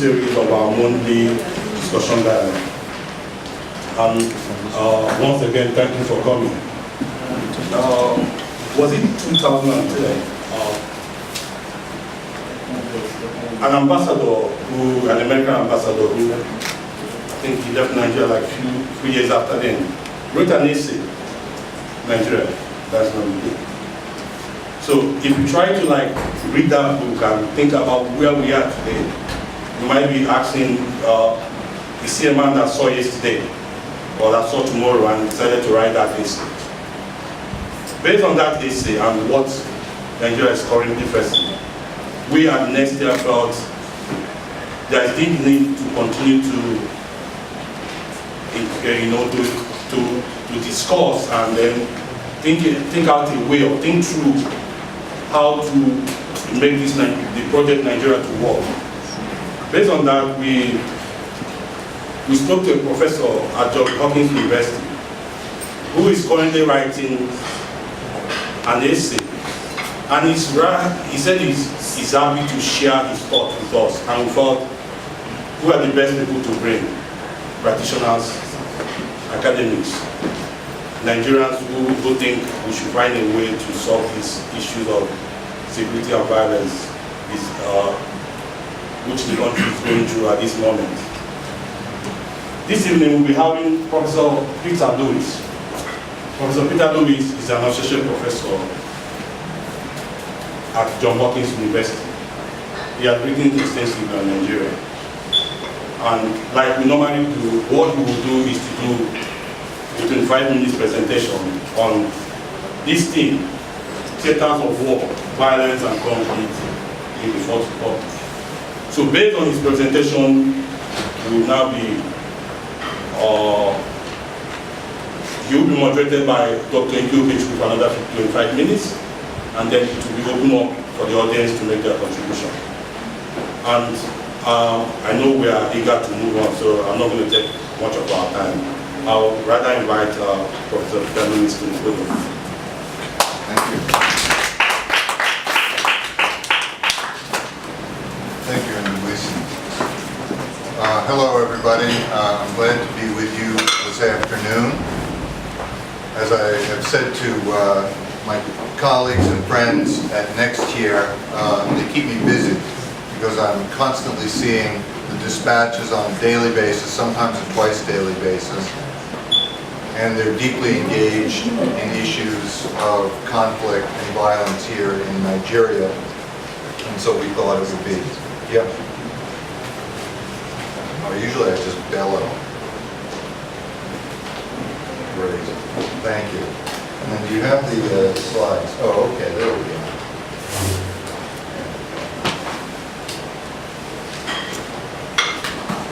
series of our monthly discussion dialogue. And once again, thank you for coming. Was it 2010? An ambassador, an American ambassador who, I think he left Nigeria like few years after then, wrote an essay, Nigeria, that's not me. So if you try to like read that book and think about where we are today, you might be asking, you see a man that saw yesterday, or that saw tomorrow and decided to write that essay. Based on that essay and what Nigeria is currently facing, we at Next Year felt there is deep need to continue to discuss and then think out a way or think through how to make this the project Nigeria to work. Based on that, we spoke to a professor at Hopkins University who is currently writing an essay, and he said he's happy to share his thoughts with us, and we thought, who are the best people to bring? Practitioners, academics, Nigerians who think we should find a way to solve these issues of security and violence which the country is going through at this moment. This evening we'll be having Professor Peter Lewis. Professor Peter Lewis is an associate professor at John Hopkins University. He has written extensively on Nigeria. And like we normally do, what we will do is to do a 25-minute presentation on this theme, theaters of war, violence and conflict in the Fourth Republic. So based on his presentation, we will now be, he will be moderated by Dr. Okey Ikechukwu for another 25 minutes, and then it will be open up for the audience to make their contribution. And I know we are eager to move on, so I'm not going to take much of our time. I'll rather invite Professor Peter Lewis to the podium. Thank you. Thank you, Luis. Hello, everybody. I'm glad to be with you this afternoon. As I have said to my colleagues and friends at Next Year, they keep me busy because I'm constantly seeing the dispatches on a daily basis, sometimes a twice daily basis. And they're deeply engaged in issues of conflict and violence here in Nigeria. And so we thought it would be, yeah. Usually I just bellow. Great, thank you. And then do you have the slides? Oh, okay, there we go.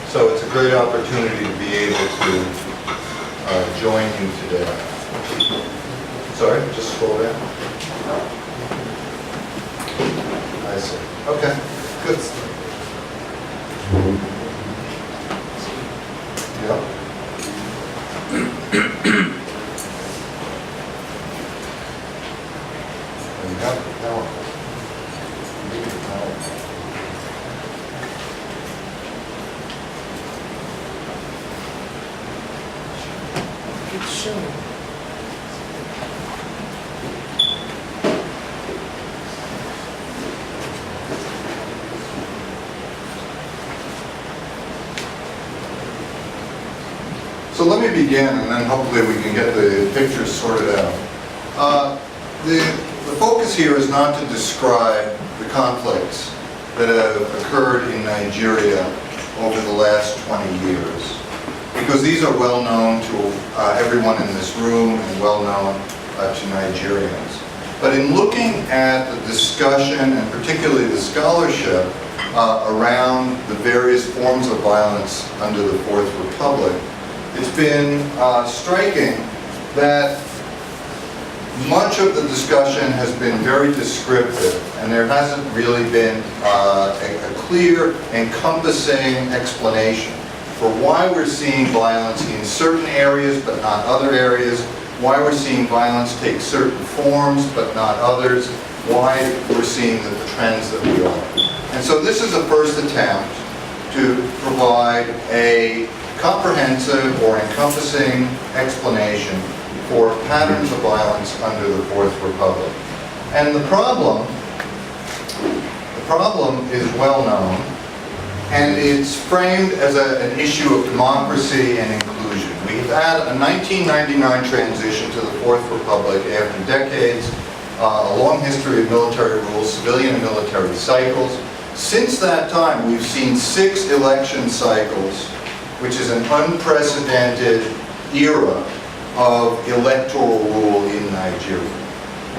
So it's a great opportunity to be able to join you today. Sorry, just scroll down. I see. Okay, good. Yeah. There you go. Now. Sure. So let me begin, and then hopefully we can get the pictures sorted out. The focus here is not to describe the conflicts that have occurred in Nigeria over the last 20 years. Because these are well known to everyone in this room and well known to Nigerians. But in looking at the discussion and particularly the scholarship around the various forms of violence under the Fourth Republic, it's been striking that much of the discussion has been very descriptive, and there hasn't really been a clear, encompassing explanation for why we're seeing violence in certain areas but not other areas, why we're seeing violence take certain forms but not others, why we're seeing the trends that we are. And so this is a first attempt to provide a comprehensive or encompassing explanation for patterns of violence under the Fourth Republic. And the problem is well known, and it's framed as an issue of democracy and inclusion. We've had a 1999 transition to the Fourth Republic after decades, a long history of military rule, civilian and military cycles. Since that time, we've seen 6 election cycles, which is an unprecedented era of electoral rule in Nigeria.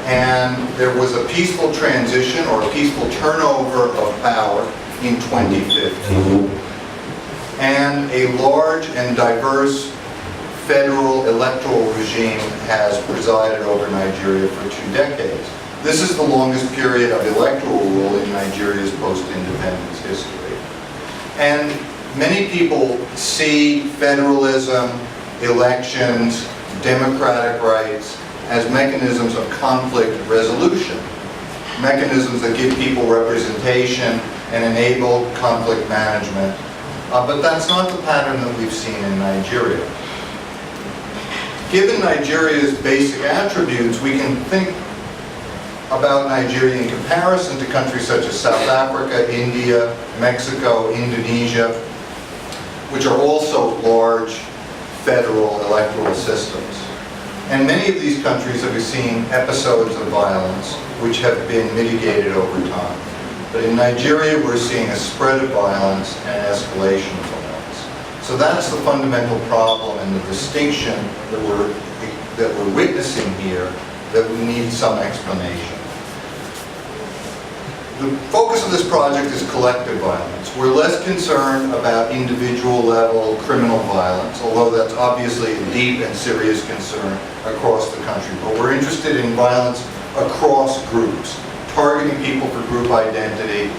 And there was a peaceful transition or a peaceful turnover of power in 2015. And a large and diverse federal electoral regime has presided over Nigeria for 2 decades. This is the longest period of electoral rule in Nigeria's post-independence history. And many people see federalism, elections, democratic rights as mechanisms of conflict resolution, mechanisms that give people representation and enable conflict management. But that's not the pattern that we've seen in Nigeria. Given Nigeria's basic attributes, we can think about Nigeria in comparison to countries such as South Africa, India, Mexico, Indonesia, which are also large federal electoral systems. And many of these countries have seen episodes of violence which have been mitigated over time. But in Nigeria, we're seeing a spread of violence and escalation of violence. So that's the fundamental problem and the distinction that we're witnessing here that we need some explanation. The focus of this project is collective violence. We're less concerned about individual level criminal violence, although that's obviously a deep and serious concern across the country. But we're interested in violence across groups, targeting people for group identity,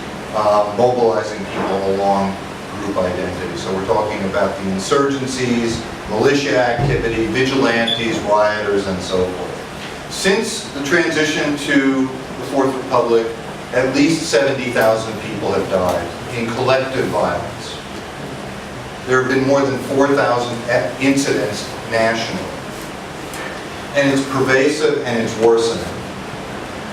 mobilizing people along group identity. So we're talking about the insurgencies, militia activity, vigilantes, rioters, and so forth. Since the transition to the Fourth Republic, at least 70,000 people have died in collective violence. There have been more than 4,000 incidents nationally. And it's pervasive and it's worsening.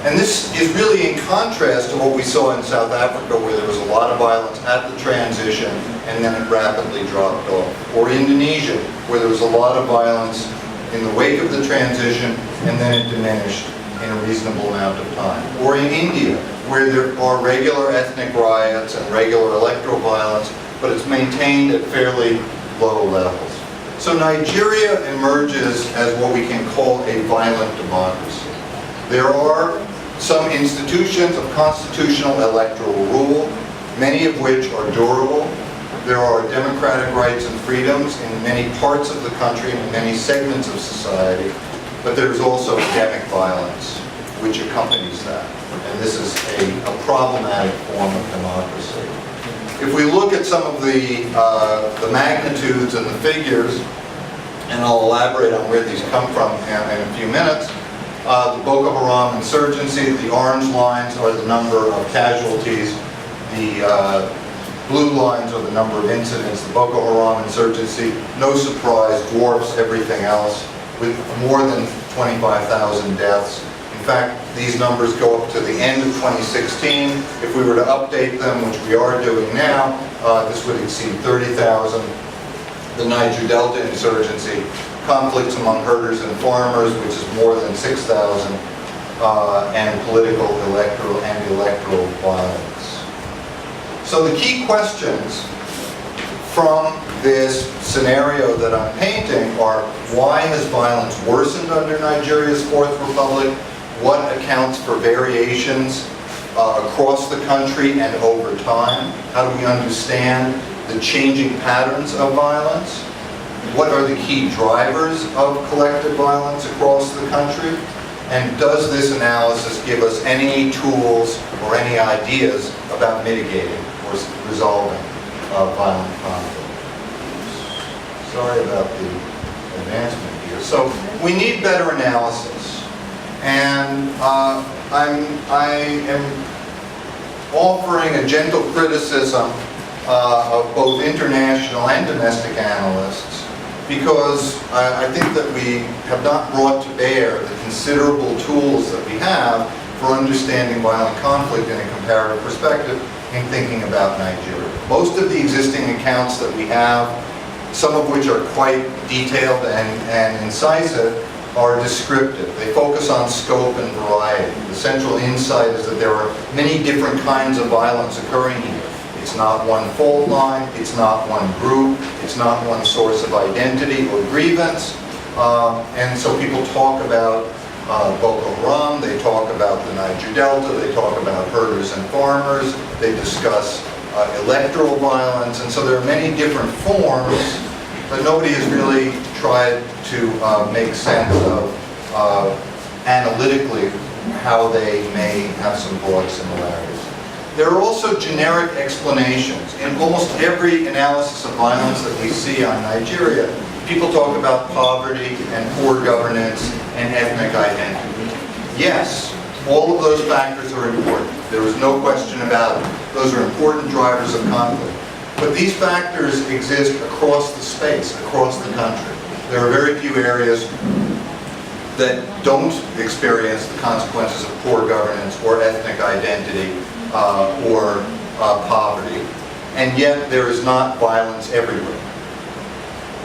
And this is really in contrast to what we saw in South Africa, where there was a lot of violence at the transition and then it rapidly dropped off. Or Indonesia, where there was a lot of violence in the wake of the transition and then it diminished in a reasonable amount of time. Or in India, where there are regular ethnic riots and regular electoral violence, but it's maintained at fairly low levels. So Nigeria emerges as what we can call a violent democracy. There are some institutions of constitutional electoral rule, many of which are durable. There are democratic rights and freedoms in many parts of the country and in many segments of society, but there's also endemic violence which accompanies that. And this is a problematic form of democracy. If we look at some of the magnitudes and the figures, and I'll elaborate on where these come from in a few minutes, the Boko Haram insurgency, the orange lines are the number of casualties, the blue lines are the number of incidents. The Boko Haram insurgency, no surprise, dwarfs everything else with more than 25,000 deaths. In fact, these numbers go up to the end of 2016. If we were to update them, which we are doing now, this would exceed 30,000. The Niger Delta insurgency, conflicts among herders and farmers, which is more than 6,000, and political, electoral, and electoral violence. So the key questions from this scenario that I'm painting are: why has violence worsened under Nigeria's Fourth Republic? What accounts for variations across the country and over time? How do we understand the changing patterns of violence? What are the key drivers of collective violence across the country? And does this analysis give us any tools or any ideas about mitigating or resolving violent conflict? Sorry about the advancement here. So we need better analysis. And I am offering a gentle criticism of both international and domestic analysts, because I think that we have not brought to bear the considerable tools that we have for understanding violent conflict in a comparative perspective in thinking about Nigeria. Most of the existing accounts that we have, some of which are quite detailed and incisive, are descriptive. They focus on scope and variety. The central insight is that there are many different kinds of violence occurring here. It's not one fault line, it's not one group, it's not one source of identity or grievance. And so people talk about Boko Haram, they talk about the Niger Delta, they talk about herders and farmers, they discuss electoral violence, and so there are many different forms, but nobody has really tried to make sense of analytically how they may have some broad similarities. There are also generic explanations. In almost every analysis of violence that we see on Nigeria, people talk about poverty and poor governance and ethnic identity. Yes, all of those factors are important. There is no question about it. Those are important drivers of conflict. But these factors exist across the space, across the country. There are very few areas that don't experience the consequences of poor governance or ethnic identity or poverty, and yet there is not violence everywhere.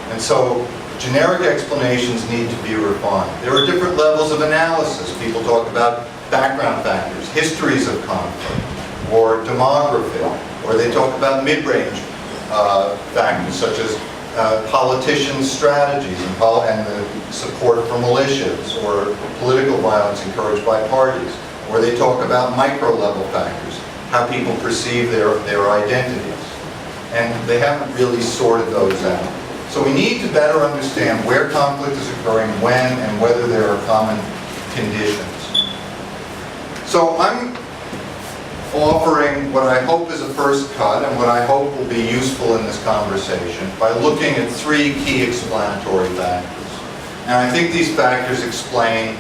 And so generic explanations need to be refined. There are different levels of analysis. People talk about background factors, histories of conflict, or demography, or they talk about mid-range factors such as politicians' strategies and the support for militias, or political violence encouraged by parties. Or they talk about micro-level factors, how people perceive their identities. And they haven't really sorted those out. So we need to better understand where conflict is occurring, when, and whether there are common conditions. So I'm offering what I hope is a first cut and what I hope will be useful in this conversation by looking at three key explanatory factors. And I think these factors explain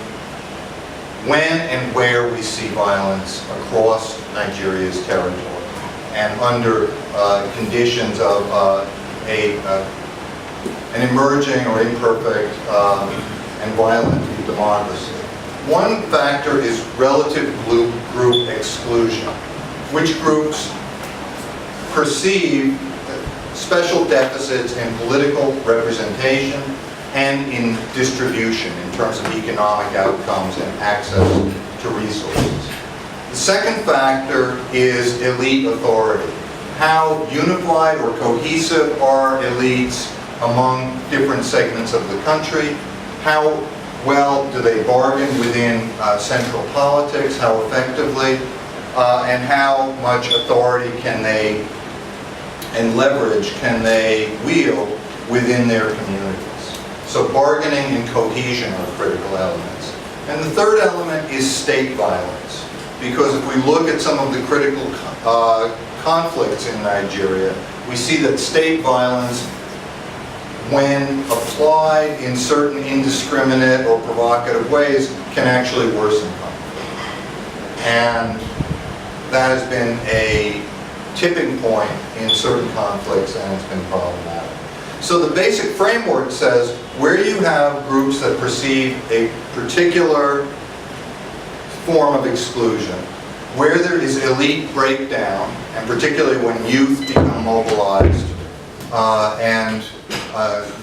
when and where we see violence across Nigeria's territory and under conditions of an emerging or imperfect and violent democracy. One factor is relative group exclusion, which groups perceive special deficits in political representation and in distribution in terms of economic outcomes and access to resources. The second factor is elite authority. How unified or cohesive are elites among different segments of the country? How well do they bargain within central politics? How effectively? And how much authority can they and leverage can they wield within their communities? So bargaining and cohesion are critical elements. And the third element is state violence. Because if we look at some of the critical conflicts in Nigeria, we see that state violence, when applied in certain indiscriminate or provocative ways, can actually worsen conflict. And that has been a tipping point in certain conflicts, and it's been problematic. So the basic framework says where you have groups that perceive a particular form of exclusion, where there is elite breakdown, and particularly when youth become mobilized and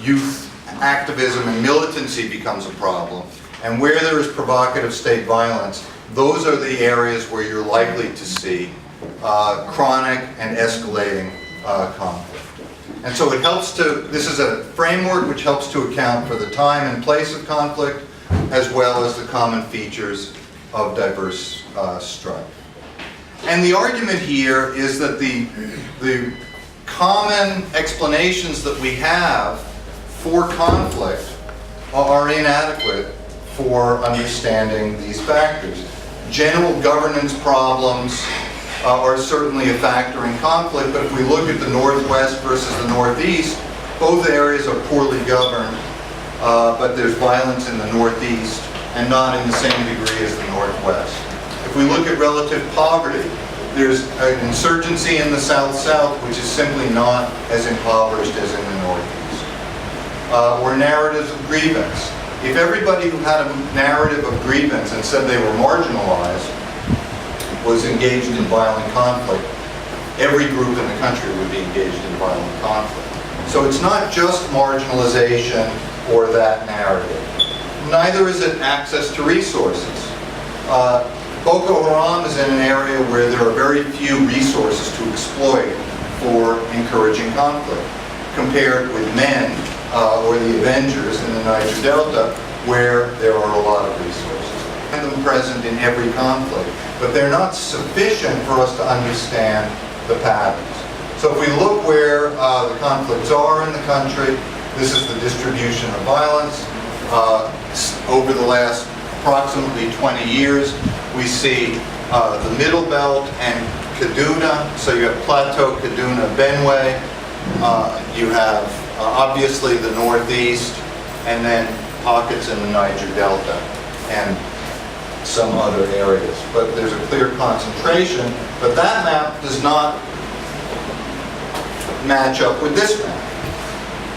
youth activism and militancy becomes a problem, and where there is provocative state violence, those are the areas where you're likely to see chronic and escalating conflict. And so it helps to, this is a framework which helps to account for the time and place of conflict, as well as the common features of diverse strife. And the argument here is that the common explanations that we have for conflict are inadequate for understanding these factors. General governance problems are certainly a factor in conflict, but if we look at the Northwest versus the Northeast, both areas are poorly governed, but there's violence in the Northeast and not in the same degree as the Northwest. If we look at relative poverty, There's an insurgency in the South-South, which is simply not as impoverished as in the Northeast. Or narratives of grievance. If everybody who had a narrative of grievance and said they were marginalized was engaged in violent conflict, every group in the country would be engaged in violent conflict. So it's not just marginalization or that narrative. Neither is it access to resources. Boko Haram is in an area where there are very few resources to exploit for encouraging conflict, compared with men or the Avengers in the Niger Delta, where there are a lot of resources. And them present in every conflict, but they're not sufficient for us to understand the patterns. So if we look where the conflicts are in the country, this is the distribution of violence. Over the last approximately 20 years, we see the Middle Belt and Kaduna. So you have Plateau, Kaduna, Benue. You have obviously the Northeast, and then pockets in the Niger Delta and some other areas. But there's a clear concentration. But that map does not match up with this map.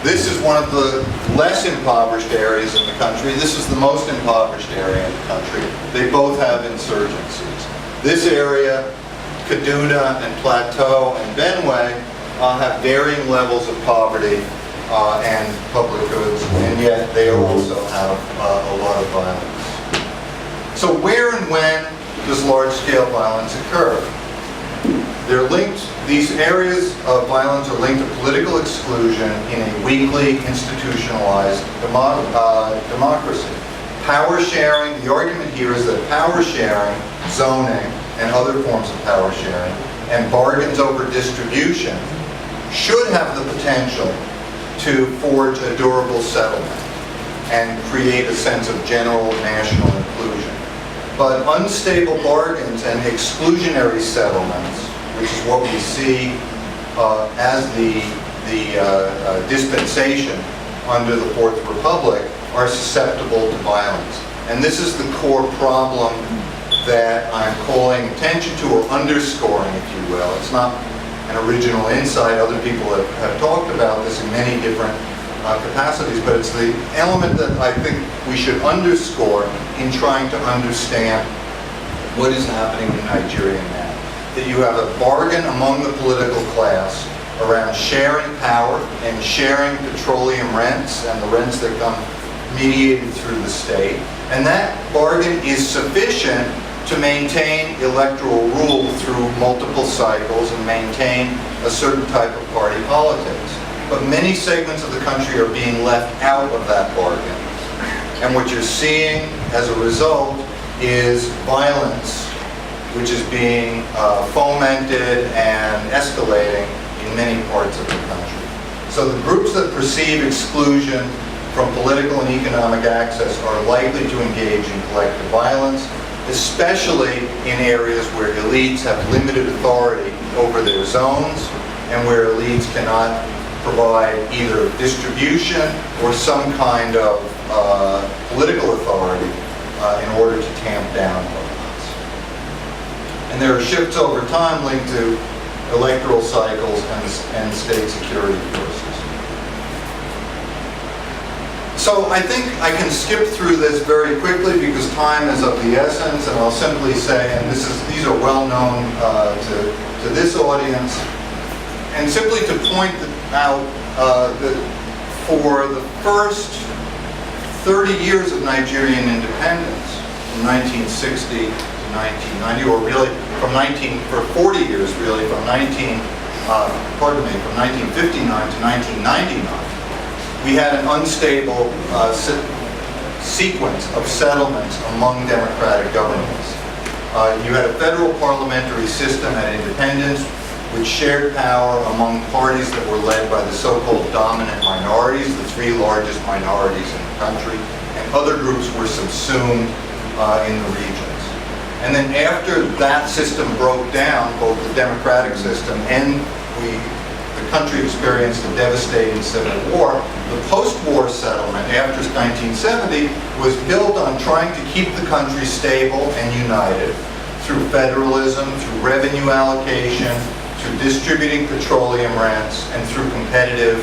This is one of the less impoverished areas in the country. This is the most impoverished area in the country. They both have insurgencies. This area, Kaduna and Plateau and Benue, have varying levels of poverty and public goods, and yet they also have a lot of violence. So where and when does large-scale violence occur? They're linked, these areas of violence are linked to political exclusion in a weakly institutionalized democracy. Power sharing, the argument here is that power sharing, zoning, and other forms of power sharing, and bargains over distribution should have the potential to forge a durable settlement and create a sense of general national inclusion. But unstable bargains and exclusionary settlements, which is what we see as the dispensation under the Fourth Republic, are susceptible to violence. And this is the core problem that I'm calling attention to, or underscoring, if you will. It's not an original insight. Other people have talked about this in many different capacities, but it's the element that I think we should underscore in trying to understand what is happening in Nigeria now. That you have a bargain among the political class around sharing power and sharing petroleum rents and the rents that come mediated through the state. And that bargain is sufficient to maintain electoral rule through multiple cycles and maintain a certain type of party politics. But many segments of the country are being left out of that bargain. And what you're seeing as a result is violence, which is being fomented and escalating in many parts of the country. So the groups that perceive exclusion from political and economic access are likely to engage in collective violence, especially in areas where elites have limited authority over their zones and where elites cannot provide either distribution or some kind of political authority in order to tamp down violence. And there are shifts over time linked to electoral cycles and state security forces. So I think I can skip through this very quickly because time is of the essence, and I'll simply say, and these are well known to this audience, and simply to point out that for the first 30 years of Nigerian independence, from 1960 to 1990, or really for 40 years really, from 1959 to 1999, we had an unstable sequence of settlements among democratic governments. You had a federal parliamentary system at independence, which shared power among parties that were led by the so-called dominant minorities, the three largest minorities in the country, and other groups were subsumed in the regions. And then after that system broke down, both the democratic system and the country experienced a devastating civil war, the post-war settlement after 1970 was built on trying to keep the country stable and united through federalism, through revenue allocation, through distributing petroleum rents, and through competitive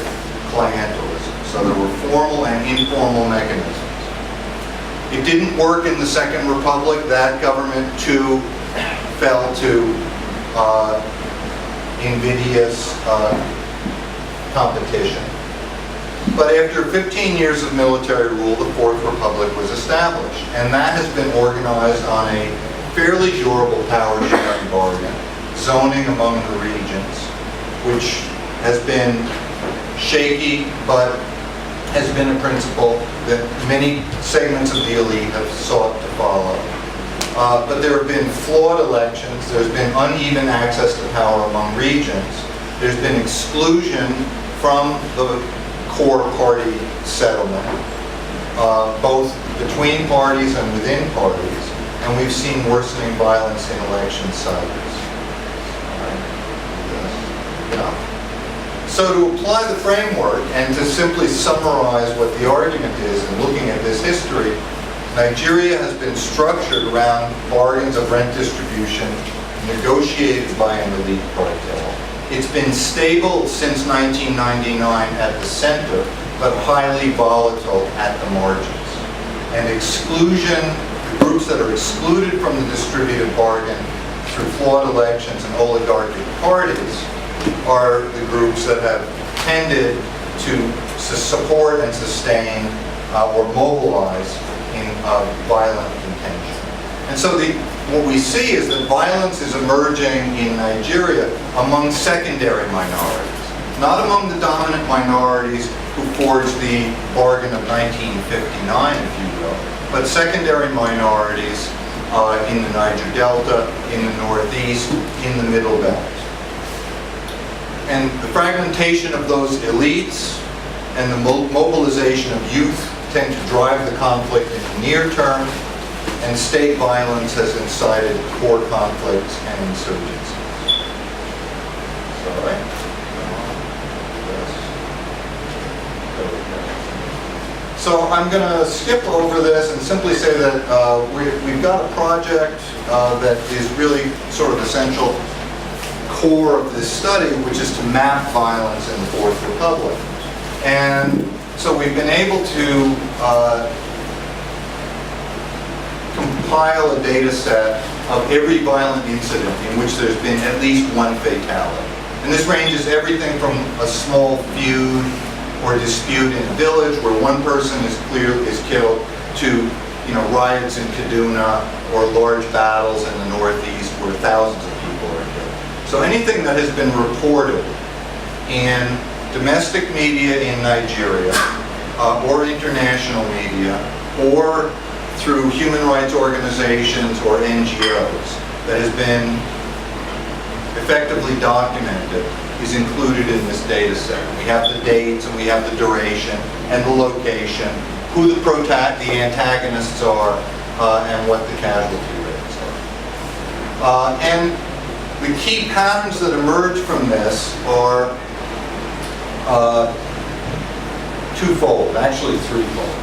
clientelism. So there were formal and informal mechanisms. It didn't work in the Second Republic. That government too fell to invidious competition. But after 15 years of military rule, the Fourth Republic was established. And that has been organized on a fairly durable power sharing bargain, zoning among the regions, which has been shaky, but has been a principle that many segments of the elite have sought to follow. But there have been flawed elections, there's been uneven access to power among regions, there's been exclusion from the core party settlement, both between parties and within parties, and we've seen worsening violence in election cycles. So to apply the framework and to simply summarize what the argument is in looking at this history, Nigeria has been structured around bargains of rent distribution negotiated by an elite cartel. It's been stable since 1999 at the center, but highly volatile at the margins. And exclusion, the groups that are excluded from the distributed bargain through flawed elections and oligarchic parties are the groups that have tended to support and sustain or mobilize in violent contention. And so what we see is that violence is emerging in Nigeria among secondary minorities, not among the dominant minorities who forged the bargain of 1959, if you will, but secondary minorities in the Niger Delta, in the Northeast, in the Middle Belt. And the fragmentation of those elites and the mobilization of youth tend to drive the conflict in the near term, and state violence has incited core conflicts and insurgencies. So I'm going to skip over this and simply say that we've got a project that is really sort of essential core of this study, which is to map violence in the Fourth Republic. And so we've been able to compile a data set of every violent incident in which there's been at least one fatality. And this ranges everything from a small feud or dispute in a village where one person is killed to riots in Kaduna or large battles in the Northeast where thousands of people are killed. So anything that has been reported in domestic media in Nigeria or international media or through human rights organizations or NGOs that has been effectively documented is included in this data set. We have the dates and we have the duration and the location, who the antagonists are, and what the casualty rates are. And the key patterns that emerge from this are twofold, actually threefold.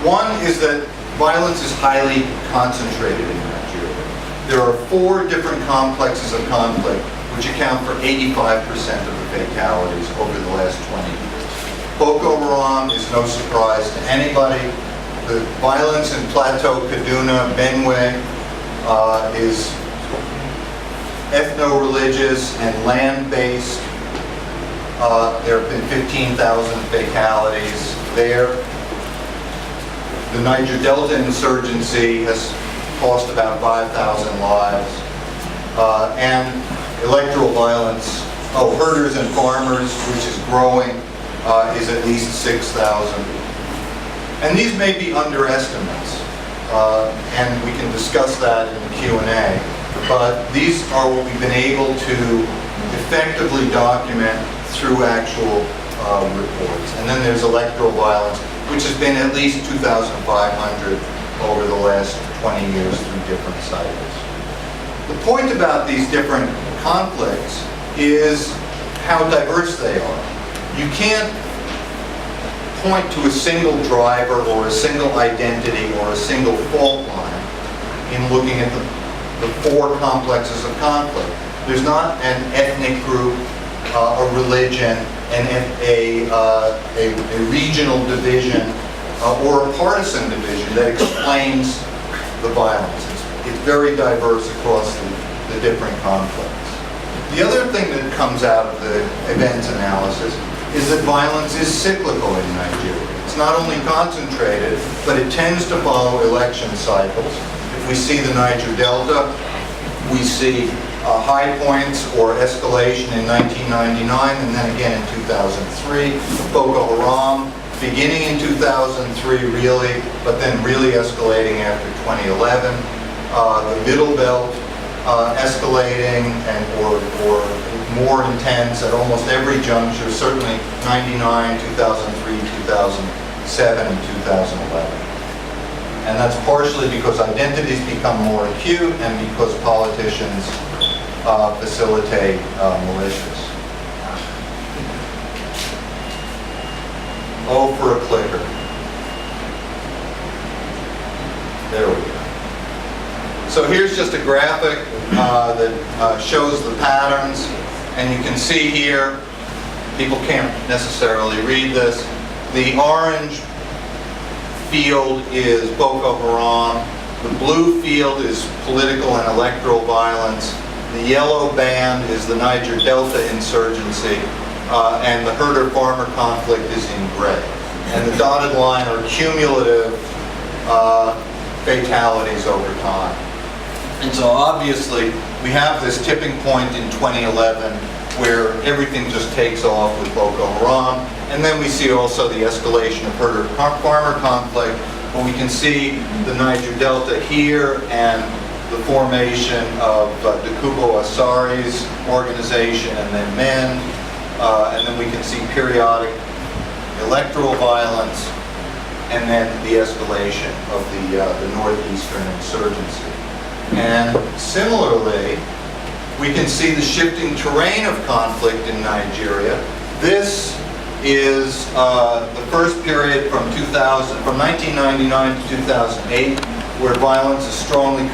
One is that violence is highly concentrated in Nigeria. There are 4 different complexes of conflict which account for 85% of the fatalities over the last 20 years. Boko Haram is no surprise to anybody. The violence in Plateau, Kaduna, Benue is ethno-religious and land-based. There have been 15,000 fatalities there. The Niger Delta insurgency has cost about 5,000 lives. And electoral violence, herders and farmers, which is growing, is at least 6,000. And these may be underestimates, and we can discuss that in the Q&A, but these are what we've been able to effectively document through actual reports. And then there's electoral violence, which has been at least 2,500 over the last 20 years through different cycles. The point about these different conflicts is how diverse they are. You can't point to a single driver or a single identity or a single fault line in looking at the four complexes of conflict. There's not an ethnic group, a religion, and a regional division or a partisan division that explains the violence. It's very diverse across the different conflicts. The other thing that comes out of the events analysis is that violence is cyclical in Nigeria. It's not only concentrated, but it tends to follow election cycles. If we see the Niger Delta, we see high points or escalation in 1999 and then again in 2003. Boko Haram, beginning in 2003 really, but then really escalating after 2011. The Middle Belt escalating or more intense at almost every juncture, certainly 99, 2003, 2007, and 2011. And that's partially because identities become more acute and because politicians facilitate militias. Oh, for a clicker. There we go. So here's just a graphic that shows the patterns, and you can see here, people can't necessarily read this, the orange field is Boko Haram, the blue field is political and electoral violence, the yellow band is the Niger Delta insurgency, and the herder-farmer conflict is in gray. And the dotted line are cumulative fatalities over time. And so obviously, we have this tipping point in 2011 where everything just takes off with Boko Haram. And then we see also the escalation of herder-farmer conflict, where we can see the Niger Delta here and the formation of Dakubo Asari's organization and then MEN. And then we can see periodic electoral violence and then the escalation of the northeastern insurgency. And similarly, we can see the shifting terrain of conflict in Nigeria. This is the first period from 1999 to 2008, where violence is strongly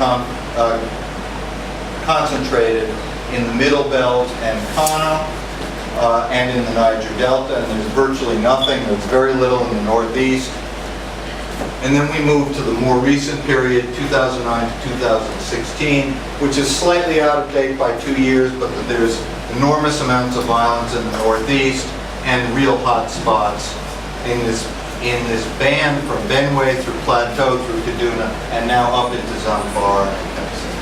concentrated in the Middle Belt and Kano, and in the Niger Delta, and there's virtually nothing, there's very little in the Northeast. And then we move to the more recent period, 2009 to 2016, which is slightly out of date by 2 years, but there's enormous amounts of violence in the Northeast and real hot spots in this band from Benue through Plateau through Kaduna and now up into Zamfara and Katsina.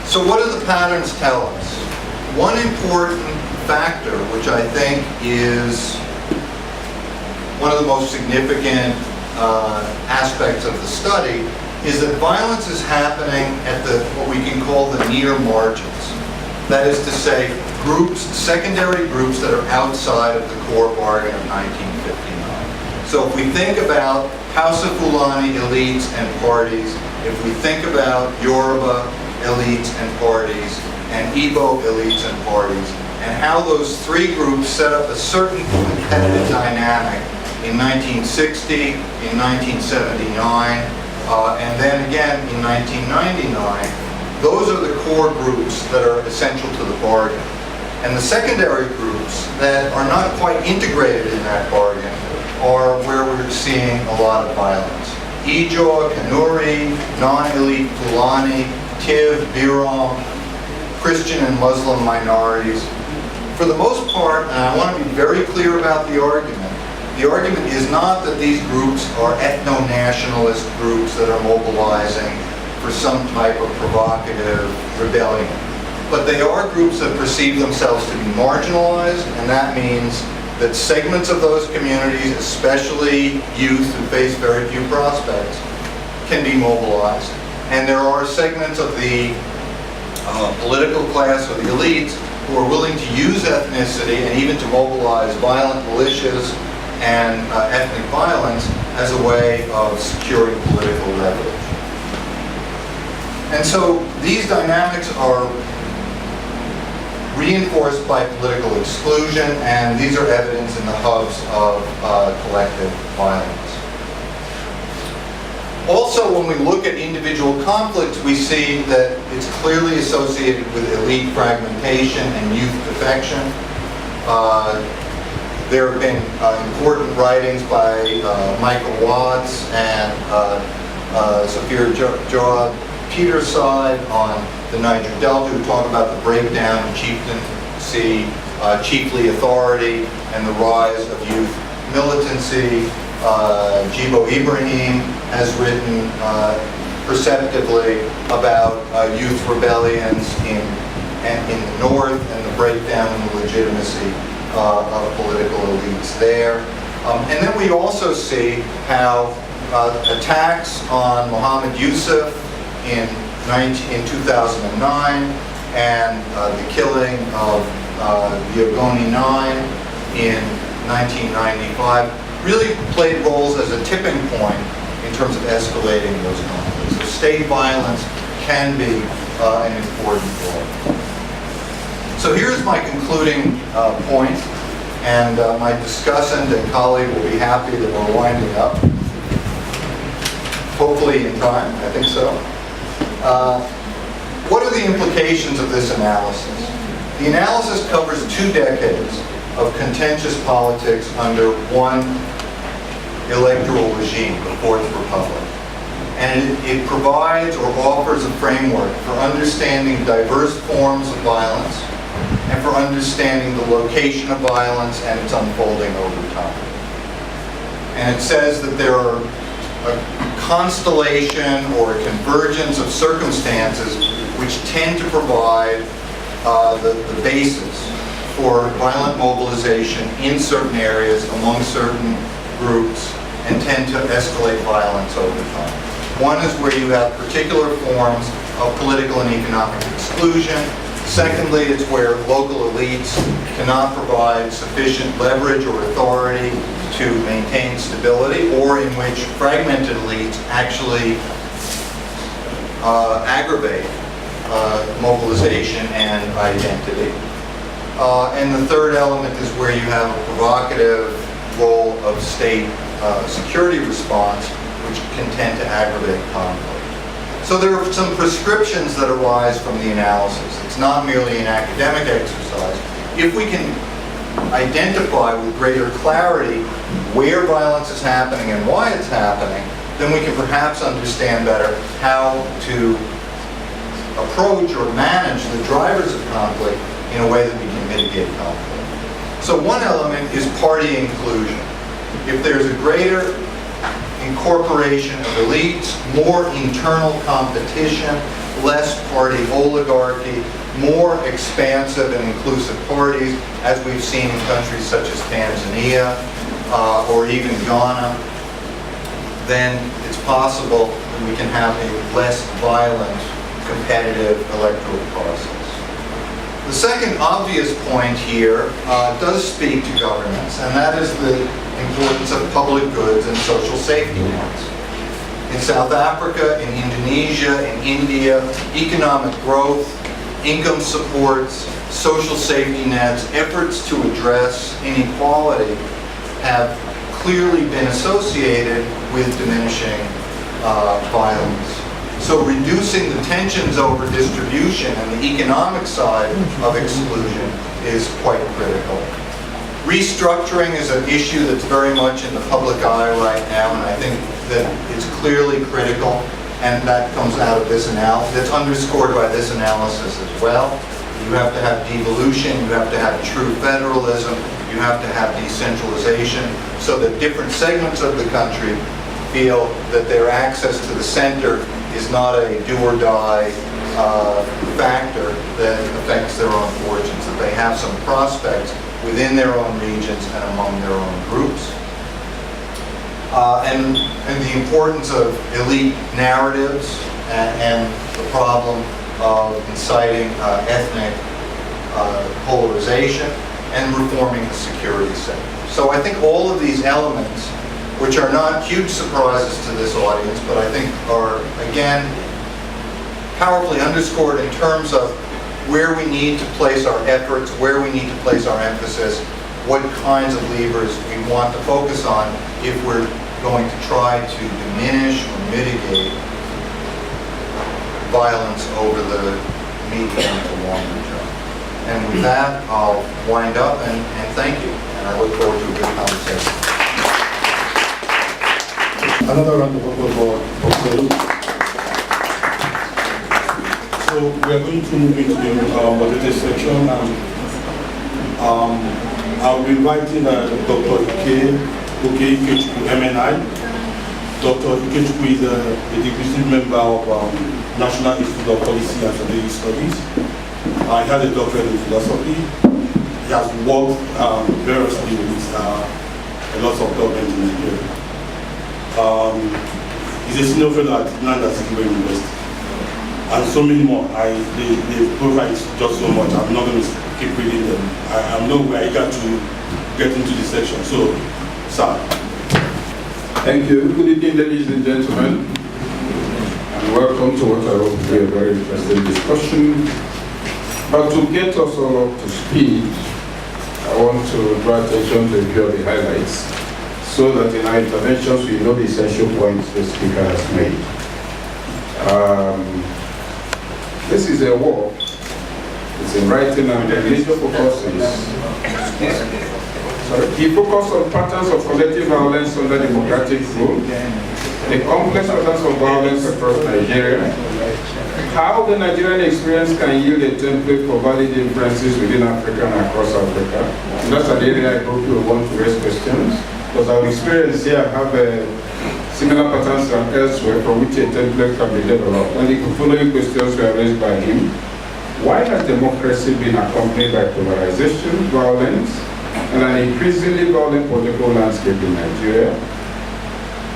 So what do the patterns tell us? One important factor, which I think is one of the most significant aspects of the study, is that violence is happening at what we can call the near margins. That is to say, groups, secondary groups that are outside of the core bargain of 1959. So if we think about House of Fulani elites and parties, if we think about Yoruba elites and parties, and Igbo elites and parties, and how those three groups set up a certain competitive dynamic in 1960, in 1979, and then again in 1999, those are the core groups that are essential to the bargain. And the secondary groups that are not quite integrated in that bargain are where we're seeing a lot of violence. Ijaw, Kanuri, non-elite Fulani, Tiv, Birom, Christian and Muslim minorities. For the most part, and I want to be very clear about the argument is not that these groups are ethno-nationalist groups that are mobilizing for some type of provocative rebellion. But they are groups that perceive themselves to be marginalized, and that means that segments of those communities, especially youth who face very few prospects, can be mobilized. And there are segments of the political class or the elites who are willing to use ethnicity and even to mobilize violent militias and ethnic violence as a way of securing political leverage. And so these dynamics are reinforced by political exclusion, and these are evidence in the hubs of collective violence. Also, when we look at individual conflicts, we see that it's clearly associated with elite fragmentation and youth defection. There have been important writings by Michael Watts and Safir Jawad Peterside on the Niger Delta, who talk about the breakdown in chieftaincy, chiefly authority, and the rise of youth militancy. Jibo Ibrahim has written perceptively about youth rebellions in the north and the breakdown in the legitimacy of political elites there. And then we also see how attacks on Mohammed Yusuf in 2009 and the killing of the Ogoni 9 in 1995 really played roles as a tipping point in terms of escalating those conflicts. So state violence can be an important role. So here's my concluding point, and my discussant and colleague will be happy that we're winding up. Hopefully in time, I think so. What are the implications of this analysis? The analysis covers 2 decades of contentious politics under one electoral regime, the Fourth Republic. And it provides or offers a framework for understanding diverse forms of violence and for understanding the location of violence and its unfolding over time. And it says that there are a constellation or a convergence of circumstances which tend to provide the basis for violent mobilization in certain areas among certain groups and tend to escalate violence over time. One is where you have particular forms of political and economic exclusion. Secondly, it's where local elites cannot provide sufficient leverage or authority to maintain stability, or in which fragmented elites actually aggravate mobilization and identity. And the third element is where you have a provocative role of state security response, which can tend to aggravate conflict. So there are some prescriptions that arise from the analysis. It's not merely an academic exercise. If we can identify with greater clarity where violence is happening and why it's happening, then we can perhaps understand better how to approach or manage the drivers of conflict in a way that we can mitigate conflict. So one element is party inclusion. If there's a greater incorporation of elites, more internal competition, less party oligarchy, more expansive and inclusive parties, as we've seen in countries such as Tanzania or even Ghana, then it's possible that we can have a less violent, competitive electoral process. The second obvious point here does speak to governance, and that is the importance of public goods and social safety nets. In South Africa, in Indonesia, in India, economic growth, income supports, social safety nets, efforts to address inequality have clearly been associated with diminishing violence. So reducing the tensions over distribution and the economic side of exclusion is quite critical. Restructuring is an issue that's very much in the public eye right now, and I think that it's clearly critical, and that comes out of this analysis. It's underscored by this analysis as well. You have to have devolution, you have to have true federalism, you have to have decentralization, so that different segments of the country feel that their access to the center is not a do-or-die factor that affects their own fortunes, that they have some prospects within their own regions and among their own groups. And the importance of elite narratives and the problem of inciting ethnic polarization and reforming the security sector. So I think all of these elements, which are not huge surprises to this audience, but I think are, again, powerfully underscored in terms of where we need to place our efforts, where we need to place our emphasis, what kinds of levers we want to focus on if we're going to try to diminish or mitigate violence over the medium to longer term. And with that, I'll wind up and thank you. And I look forward to a good conversation. Another round of applause for Professor Luke. So we are going to move into the moderated section, and I'll be inviting Dr. Okey Ikechukwu, MNI. Dr. Ikechukwu is a distinguished member of National Institute of Policy and Strategic Studies. He has a doctorate in philosophy. He has worked variously with a lot of government in Nigeria. He's a senior fellow at Nanda University. And so many more. The profile is just so much. I'm not going to keep reading them. I'm nowhere eager to get into this section. So, sir. Thank you. Good evening, ladies and gentlemen, and welcome to what I hope will be a very interesting discussion. But to get us all up to speed, I want to draw attention to a few of the highlights, so that in our interventions we know the essential points the speaker has made. This is a war. It's in writing, and the major focus is he focused on patterns of collective violence under democratic rule, the complex patterns of violence across Nigeria, how the Nigerian experience can yield a template for valid inferences within Africa and across Africa. And that's an area I hope you will want to raise questions, because our experience here have similar patterns than elsewhere from which a template can be developed. And the following questions were raised by him. Why has democracy been accompanied by polarization, violence, and an increasingly violent political landscape in Nigeria?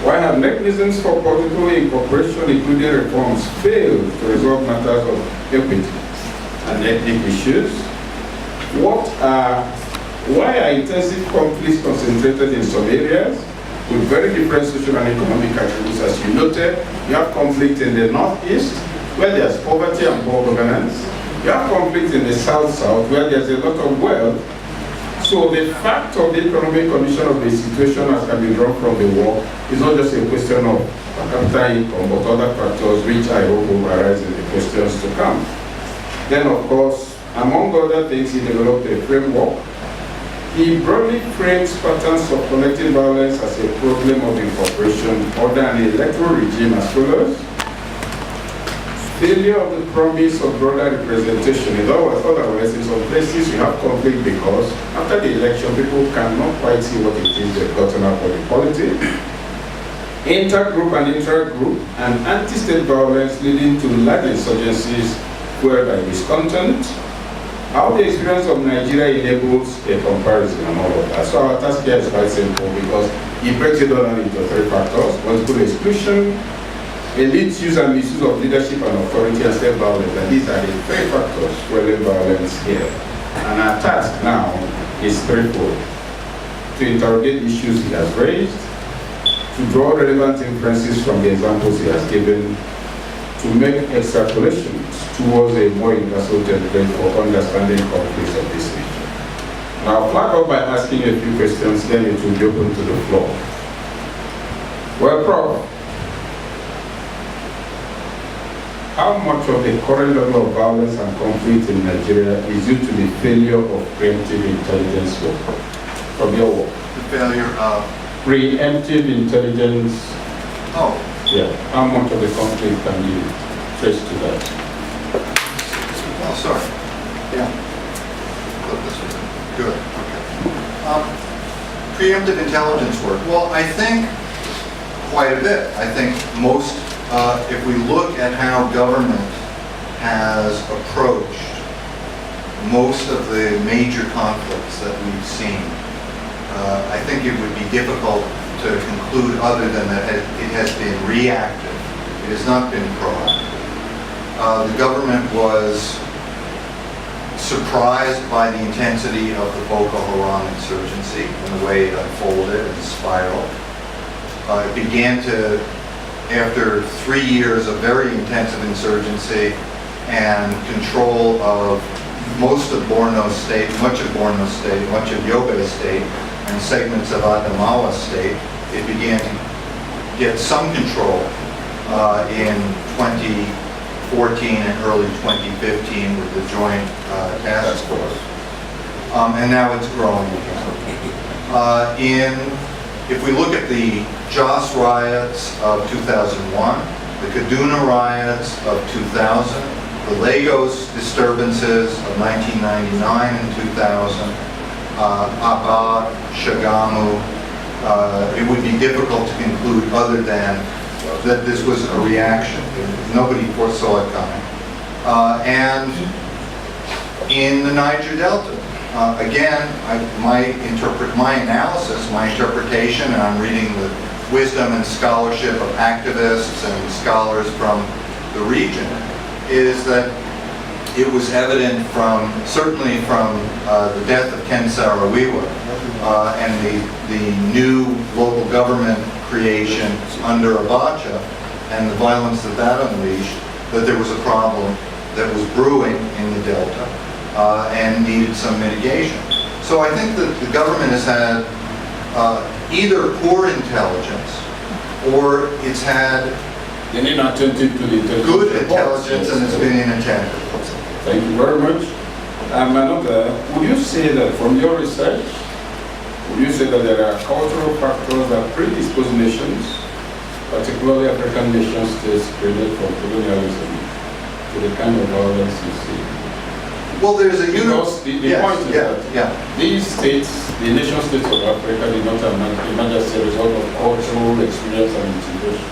Why have mechanisms for political incorporation, including reforms, failed to resolve matters of equity and ethnic issues? Why are intensive conflicts concentrated in some areas with very different social and economic attributes? As you noted, you have conflict in the northeast, where there's poverty and poor governance. You have conflict in the south-south, where there's a lot of wealth. So the fact of the economic condition of the situation, as can be drawn from the war, is not just a question of per capita income, but other factors which I hope will arise in the questions to come. Then, of course, among other things, he developed a framework. He broadly frames patterns of collective violence as a problem of incorporation under an electoral regime as follows. Failure of the promise of broader representation. In other words, in some places you have conflict because after the election, people cannot quite see what it is they've gotten out of the polity. Intergroup and intra-group and anti-state violence leading to large insurgencies fueled by discontent. How the experience of Nigeria enables a comparison and all of that. So our task here is quite simple because he breaks it down into three factors: multiple exclusion, elite use and misuse of leadership and authority, and state violence. And these are the three factors fueling violence here. And our task now is threefold: to interrogate issues he has raised, to draw relevant inferences from the examples he has given, to make extrapolations towards a more universal template for understanding conflicts of this nature. Now, I'll flag up by asking a few questions, then it will be open to the floor. Well, Prof, how much of the current level of violence and conflict in Nigeria is due to the failure of preemptive intelligence work from your work? The failure of? Preemptive intelligence. Oh. Yeah. How much of the conflict can you trace to that? Oh, sorry. Yeah. Flip this way. Good. Okay. Preemptive intelligence work. Well, I think quite a bit. I think most, if we look at how government has approached most of the major conflicts that we've seen, I think it would be difficult to conclude other than that it has been reactive. It has not been proactive. The government was surprised by the intensity of the Boko Haram insurgency and the way it unfolded and spiraled. It began to, after 3 years of very intensive insurgency and control of most of Borno State, much of Yobe State, and segments of Adamawa State, it began to get some control in 2014 and early 2015 with the Joint Task Force. And now it's growing again. If we look at the Jos riots of 2001, the Kaduna riots of 2000, the Lagos disturbances of 1999 and 2000, Abba, Shagamu, it would be difficult to conclude other than that this was a reaction. Nobody foresaw it coming. And in the Niger Delta, again, my analysis, my interpretation, and I'm reading the wisdom and scholarship of activists and scholars from the region, is that it was evident certainly from the death of Ken Saro-Wiwa and the new local government creation under Abacha and the violence that unleashed, that there was a problem that was brewing in the Delta and needed some mitigation. So I think that the government has had either poor intelligence or it's had good intelligence and it's been inattentive. Thank you very much. Another, would you say that from your research, would you say that there are cultural factors that predispose nations, particularly African nation states created from colonialism, to the kind of violence you see? Well, there's a because the point is that these states, the nation states of Africa, did not emerge as a result of cultural experience and integration.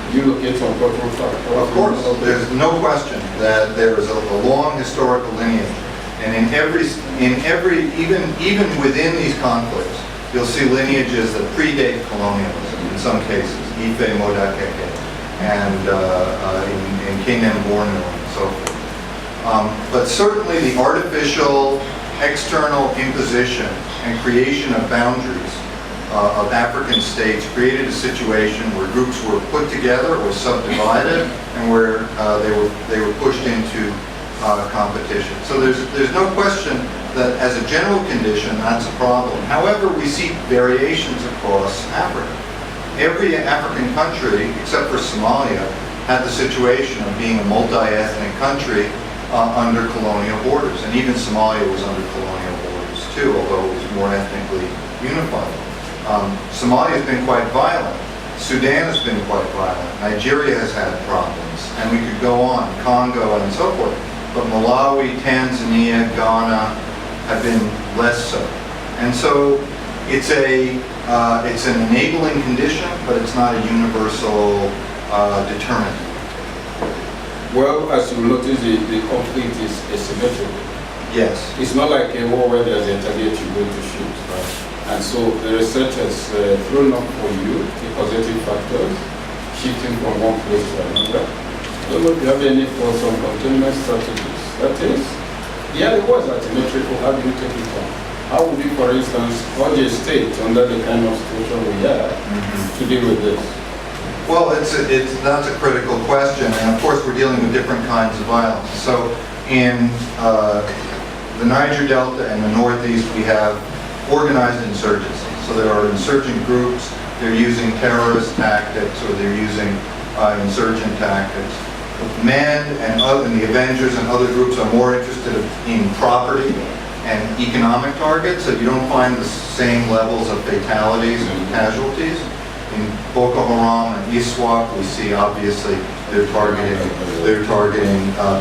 You locate some cultural factors. Of course, there's no question that there is a long historical lineage, and even within these conflicts, you'll see lineages that predate colonialism in some cases, Ife Modakeke, and in Kenya and Borno and so forth. But certainly the artificial external imposition and creation of boundaries of African states created a situation where groups were put together or subdivided and where they were pushed into competition. So there's no question that as a general condition that's a problem. However, we see variations across Africa. Every African country, except for Somalia, had the situation of being a multi-ethnic country under colonial borders. And even Somalia was under colonial borders too, although it was more ethnically unified. Somalia has been quite violent. Sudan has been quite violent. Nigeria has had problems. And we could go on, Congo and so forth. But Malawi, Tanzania, Ghana have been less so. And so it's an enabling condition, but it's not a universal determinant. Well, as you notice, the conflict is asymmetrical. Yes. It's not like a war where there's a target you go to shoot, right? And so the research has thrown up for you the positive factors, shifting from one place to another. I don't know if you have any thoughts on containment strategies. That is, the war is asymmetrical. How do you take it on? How would you, for instance, urge a state under the kind of situation we are to deal with this? Well, that's a critical question, and of course we're dealing with different kinds of violence. So in the Niger Delta and the Northeast, we have organized insurgency. So there are insurgent groups, they're using terrorist tactics or they're using insurgent tactics. Men and the Avengers and other groups are more interested in property and economic targets, so you don't find the same levels of fatalities and casualties. In Boko Haram and ISWAP, we see obviously they're targeting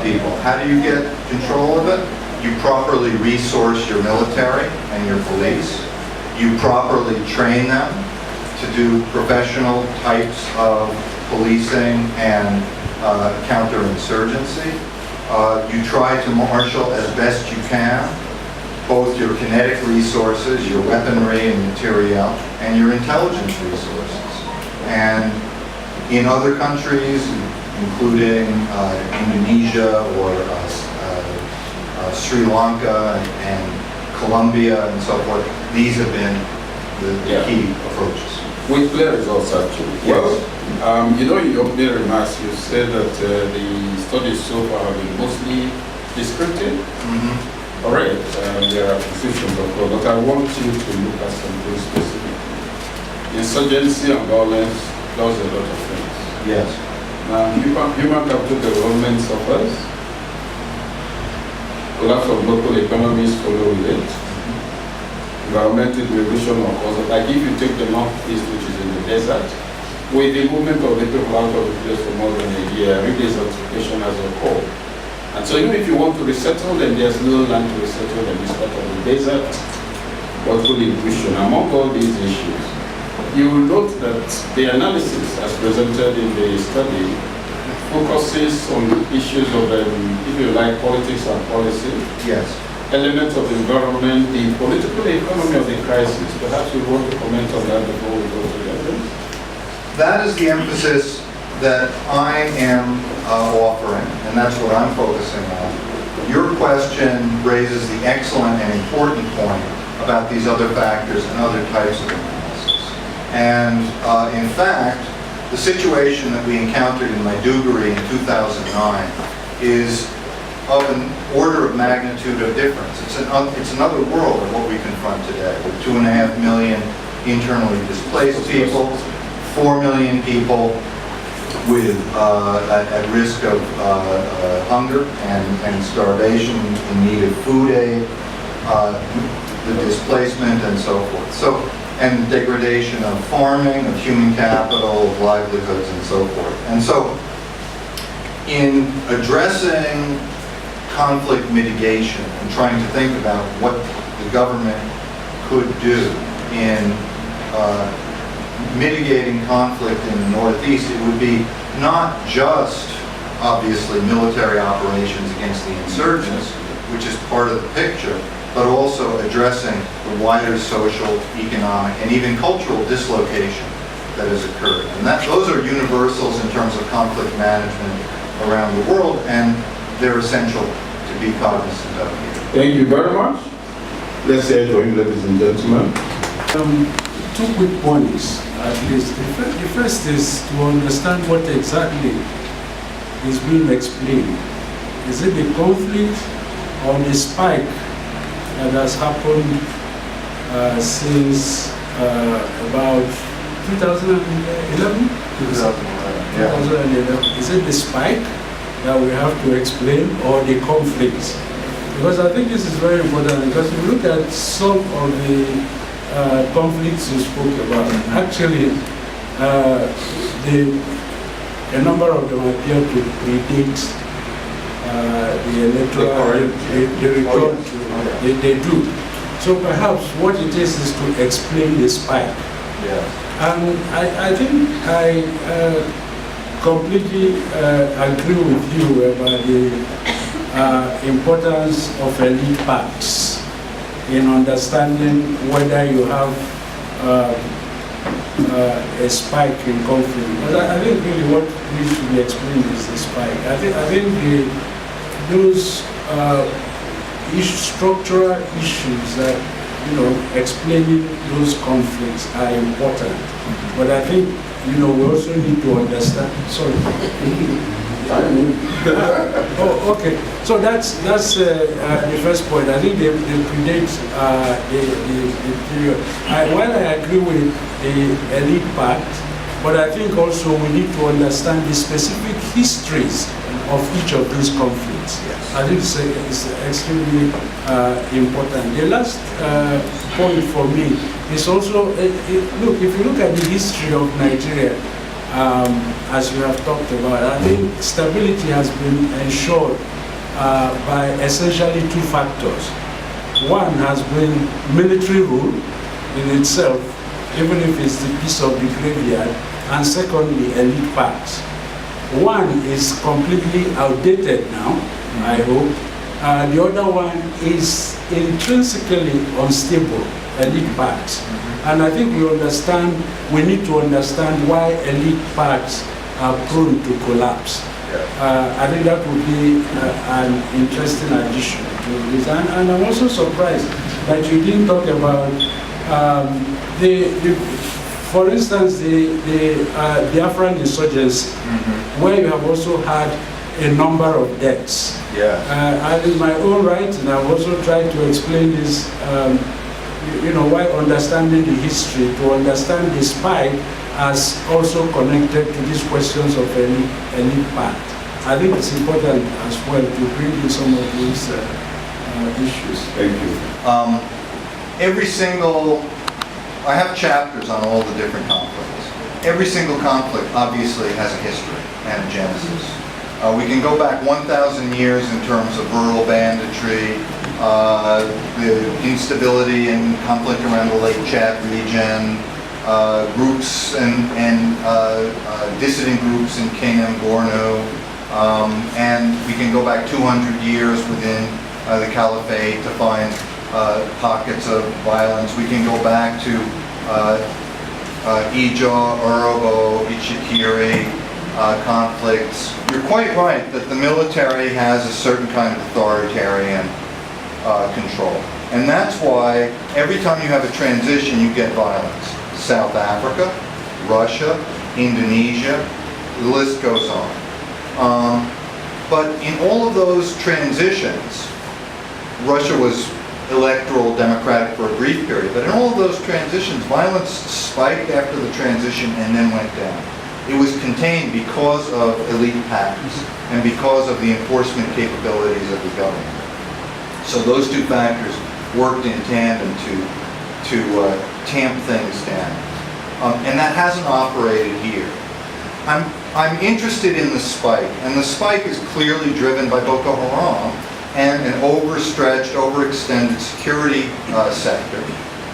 people. How do you get control of it? You properly resource your military and your police. You properly train them to do professional types of policing and counterinsurgency. You try to marshal as best you can both your kinetic resources, your weaponry and materiel, and your intelligence resources. And in other countries, including Indonesia or Sri Lanka and Colombia and so forth, these have been the key approaches. With clear results, actually. Yes. Well, in your opening remarks, you said that the studies so far have been mostly descriptive. All right, there are positions, of course, but I want you to look at something specific. Insurgency and violence does a lot of things. Yes. Human capital development suffers. Collapse of local economies follow with it. Environmental degradation occurs. Like if you take the northeast, which is in the desert, with the movement of the people out of the place for more than a year, re-desertification has occurred. And so even if you want to resettle them, there's no land to resettle them. It's part of the desert, water pollution. Among all these issues, you will note that the analysis as presented in the study focuses on issues of, if you like, politics and policy. Yes. Elements of environment, the political economy of the crisis. Perhaps you want to comment on that before we go to the evidence? That is the emphasis that I am offering, and that's what I'm focusing on. Your question raises the excellent and important point about these other factors and other types of analysis. And in fact, the situation that we encountered in Maiduguri in 2009 is of an order of magnitude of difference. It's another world of what we confront today, with 2.5 million internally displaced people, 4 million people with at risk of hunger and starvation, in need of food aid, the displacement, and so forth. And degradation of farming, of human capital, of livelihoods, and so forth. And so, in addressing conflict mitigation and trying to think about what the government could do in mitigating conflict in the Northeast, it would be not just, obviously, military operations against the insurgents, which is part of the picture, but also addressing the wider social, economic, and even cultural dislocation that has occurred. And those are universals in terms of conflict management around the world, and they're essential to be cognizant of here. Thank you very much. Let's say to him, ladies and gentlemen. Two quick points, at least. The first is to understand what exactly is being explained. Is it the conflict or the spike that has happened since about 2011? 2011. Is it the spike that we have to explain, or the conflict? Because I think this is very important, because if you look at some of the conflicts you spoke about, actually a number of them appear to predate the electoral, they do. So perhaps what it is to explain the spike. Yeah. And I think I completely agree with you about the importance of elite pacts in understanding whether you have a spike in conflict. But I think really what we should be explaining is the spike. I think those structural issues that, explaining those conflicts are important. But I think, we also need to understand. Sorry. Oh, okay. So that's the first point. I think they predate the period. While I agree with the elite pact, but I think also we need to understand the specific histories of each of these conflicts. Yes. I think it's extremely important. The last point for me is also, look, if you look at the history of Nigeria, as you have talked about, I think stability has been ensured by essentially two factors. One has been military rule in itself, even if it's the piece of the graveyard, and secondly, elite pacts. One is completely outdated now, I hope. The other one is intrinsically unstable, elite pacts. And I think we need to understand why elite pacts are prone to collapse. I think that would be an interesting addition to this. And I'm also surprised that you didn't talk about for instance, the Biafran insurgency, where you have also had a number of deaths. Yeah. And in my own right, and I've also tried to explain this, while understanding the history, to understand the spike as also connected to these questions of elite pact. I think it's important as well to bring in some of these issues. Thank you. I have chapters on all the different conflicts. Every single conflict obviously has a history and a genesis. We can go back 1,000 years in terms of rural banditry, the instability and conflict around the Lake Chad region, groups and dissident groups in Kenya and Borno, and we can go back 200 years within the Caliphate to find pockets of violence. We can go back to Ija, Urobo, Ichikiri conflicts. You're quite right that the military has a certain kind of authoritarian control. And that's why every time you have a transition, you get violence. South Africa, Russia, Indonesia, the list goes on. But in all of those transitions, Russia was electoral democratic for a brief period, but in all of those transitions, violence spiked after the transition and then went down. It was contained because of elite pacts and because of the enforcement capabilities of the government. So those two factors worked in tandem to tamp things down. And that hasn't operated here. I'm interested in the spike, and the spike is clearly driven by Boko Haram and an overstretched, overextended security sector,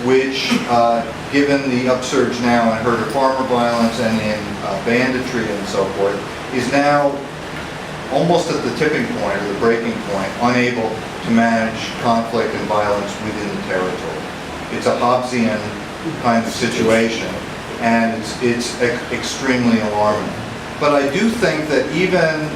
which, given the upsurge now in herder-farmer violence and in banditry and so forth, is now almost at the tipping point or the breaking point, unable to manage conflict and violence within the territory. It's a Hobbesian kind of situation, and it's extremely alarming. But I do think that even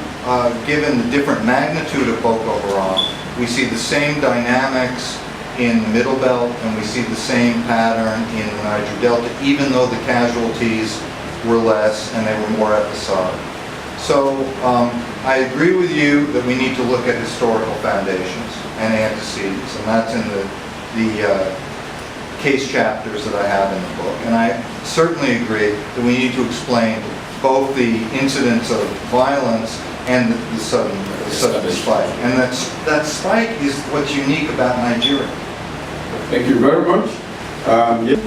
given the different magnitude of Boko Haram, we see the same dynamics in the Middle Belt, and we see the same pattern in the Niger Delta, even though the casualties were less and they were more episodic. So I agree with you that we need to look at historical foundations and antecedents, and that's in the case chapters that I have in the book. And I certainly agree that we need to explain both the incidents of violence and the sudden spike. And that spike is what's unique about Nigeria. Thank you very much. Yes.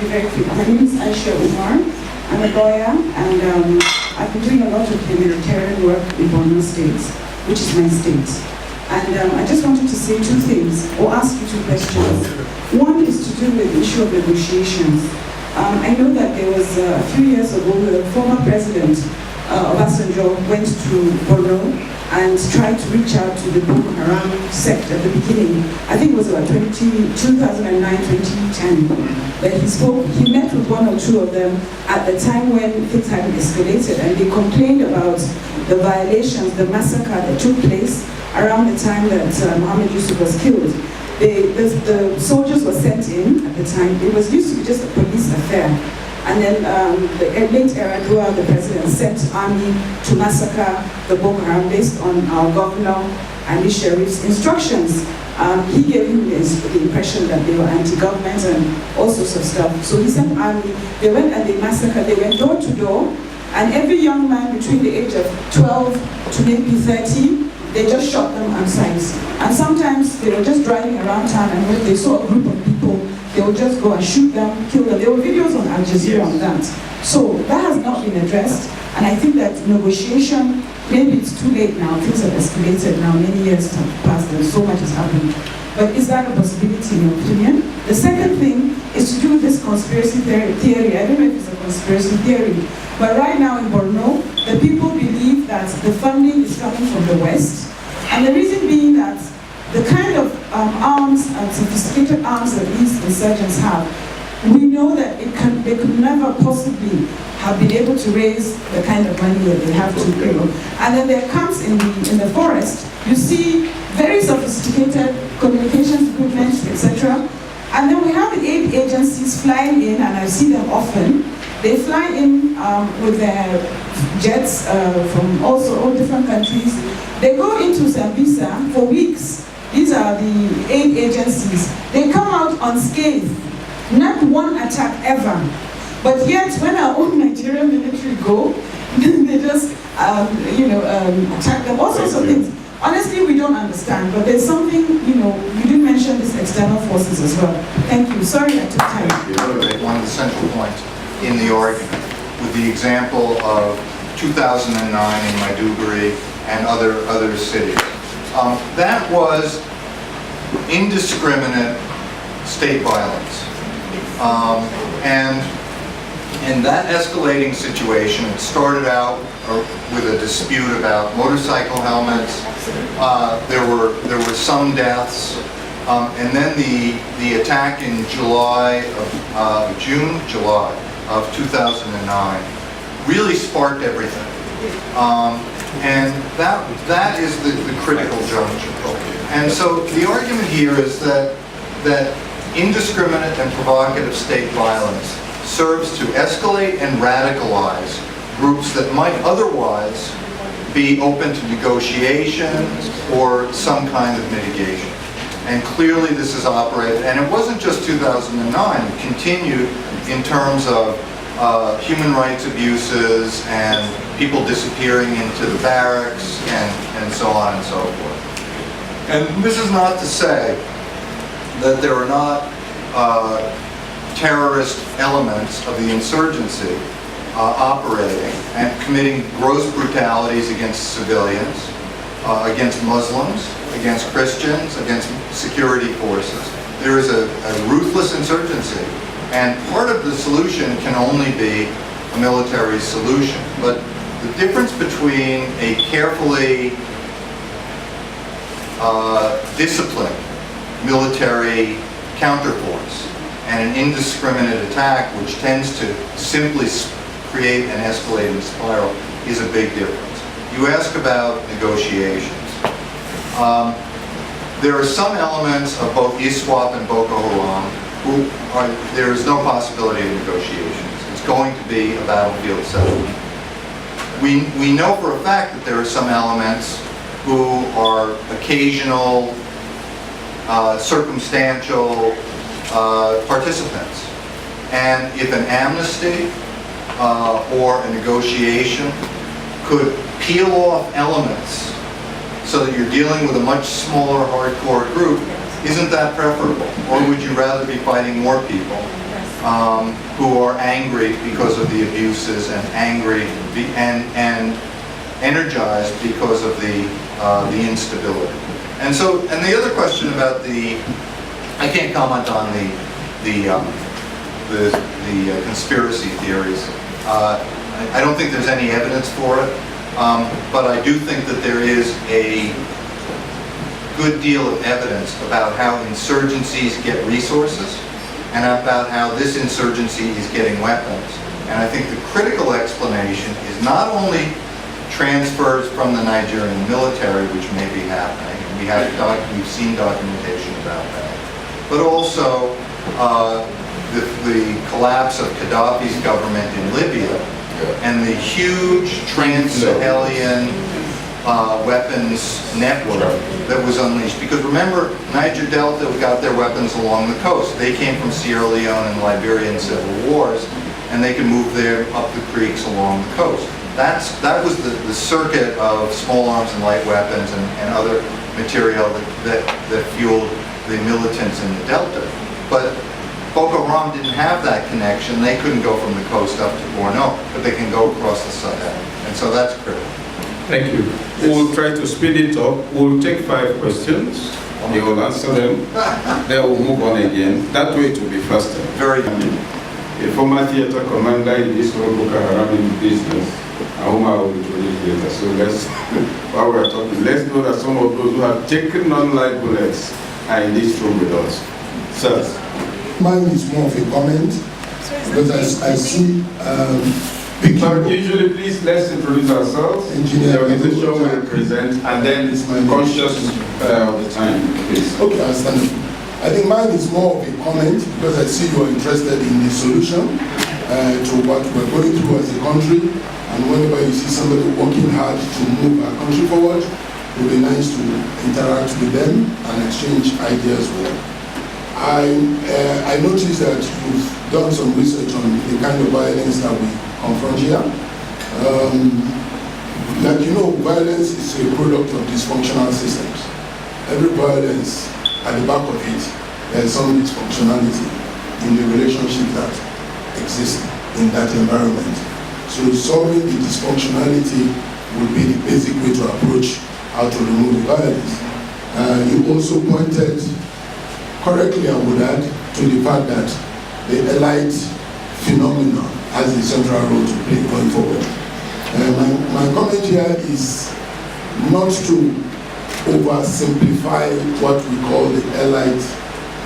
Very quick. My name is Aisha Umar. I'm a lawyer, and I've been doing a lot of humanitarian work in Borno State, which is my state. And I just wanted to say two things, or ask you two questions. One is to do with the issue of negotiations. I know that there was a few years ago, the former president, Obasanjo, went to Borno and tried to reach out to the Boko Haram sect at the beginning. I think it was about 2009, 2010, that he met with one or two of them at the time when things had escalated, and they complained about the violations, the massacre that took place around the time that Mohammed Yusuf was killed. The soldiers were sent in at the time. It was used to be just a police affair. And then the late Eradua, the president, sent army to massacre the Boko Haram based on our governor and the sheriff's instructions. He gave him the impression that they were anti-government and all sorts of stuff. So he sent army. They went and they massacred. They went door to door. And every young man between the age of 12 to maybe 30, they just shot them on sight. And sometimes they were just driving around town, and when they saw a group of people, they would just go and shoot them, kill them. There were videos on Al Jazeera on that. So that has not been addressed, and I think that negotiation, maybe it's too late now, things have escalated now, many years have passed and so much has happened. But is that a possibility in your opinion? The second thing is to do with this conspiracy theory. I don't know if it's a conspiracy theory, but right now in Borno, the people believe that the funding is coming from the West, and the reason being that the kind of arms and sophisticated arms that these insurgents have, we know that they could never possibly have been able to raise the kind of money that they have to pay. And then there comes in the forest, you see very sophisticated communications equipment, etc. And then we have the aid agencies flying in, and I see them often. They fly in with their jets from all different countries. They go into Sambisa for weeks these are the aid agencies. They come out unscathed, not one attack ever. But yet, when our own Nigerian military go, they just, attack them. All sorts of things. Honestly, we don't understand, but there's something, you did mention these external forces as well. Thank you. Sorry I took time. One of the central points in the argument with the example of 2009 in Maiduguri and other cities. That was indiscriminate state violence. And that escalating situation, it started out with a dispute about motorcycle helmets. There were some deaths, and then the attack in July of 2009 really sparked everything. And that is the critical juncture. And so the argument here is that indiscriminate and provocative state violence serves to escalate and radicalize groups that might otherwise be open to negotiation or some kind of mitigation. And clearly this is operated, and it wasn't just 2009, it continued in terms of human rights abuses and people disappearing into the barracks and so on and so forth. And this is not to say that there are not terrorist elements of the insurgency operating and committing gross brutalities against civilians, against Muslims, against Christians, against security forces. There is a ruthless insurgency, and part of the solution can only be a military solution. But the difference between a carefully disciplined military counterforce and an indiscriminate attack, which tends to simply create an escalating spiral, is a big difference. You ask about negotiations. There are some elements of both ISWAP and Boko Haram there is no possibility of negotiations. It's going to be a battlefield settlement. We know for a fact that there are some elements who are occasional, circumstantial participants. And if an amnesty or a negotiation could peel off elements so that you're dealing with a much smaller hardcore group, isn't that preferable? Or would you rather be fighting more people who are angry because of the abuses and angry and energized because of the instability? And so, and the other question about I can't comment on the conspiracy theories. I don't think there's any evidence for it, but I do think that there is a good deal of evidence about how insurgencies get resources and about how this insurgency is getting weapons. And I think the critical explanation is not only transfers from the Nigerian military, which may be happening, and we've seen documentation about that, but also the collapse of Gaddafi's government in Libya and the huge trans-Saharan weapons network that was unleashed. Because remember, Niger Delta got their weapons along the coast. They came from Sierra Leone and Liberian civil wars, and they could move there up the creeks along the coast. That was the circuit of small arms and light weapons and other material that fueled the militants in the Delta. But Boko Haram didn't have that connection. They couldn't go from the coast up to Borno, but they can go across the Sahel. And so that's critical. Thank you. We'll try to speed it up. We'll take 5 questions. You will answer them. Then we'll move on again. That way it will be faster. Very good. A former theater commander in this Boko Haram in business, whom I will introduce later. So let's, while we're talking, let's know that some of those who have taken non-live bullets are in this room with us. Sir. Mine is more of a comment, because I see But usually, please, let's introduce ourselves, the organization we represent, and then conscious of the time, please. Okay, I understand. I think mine is more of a comment, because I see you are interested in the solution to what we're going through as a country, and whenever you see somebody working hard to move our country forward, It would be nice to interact with them and exchange ideas with them. I noticed that you've done some research on the kind of violence that we confront here. Like you know, violence is a product of dysfunctional systems. Every violence, at the back of it, there's some dysfunctionality in the relationship that exists in that environment. So solving the dysfunctionality would be the basic way to approach how to remove the violence. You also pointed, correctly I would add, to the fact that the elite phenomenon has a central role to play going forward. My comment here is not to oversimplify what we call the elite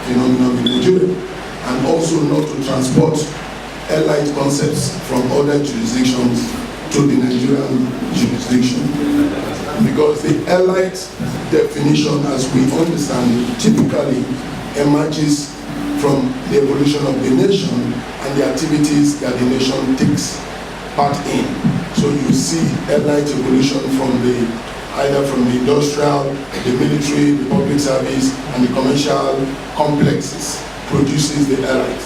phenomenon in Nigeria, and also not to transport elite concepts from other jurisdictions to the Nigerian jurisdiction. Because the elite definition, as we understand it, typically emerges from the evolution of the nation and the activities that the nation takes part in. So you see elite evolution from either from the industrial, the military, the public service, and the commercial complexes produces the elite.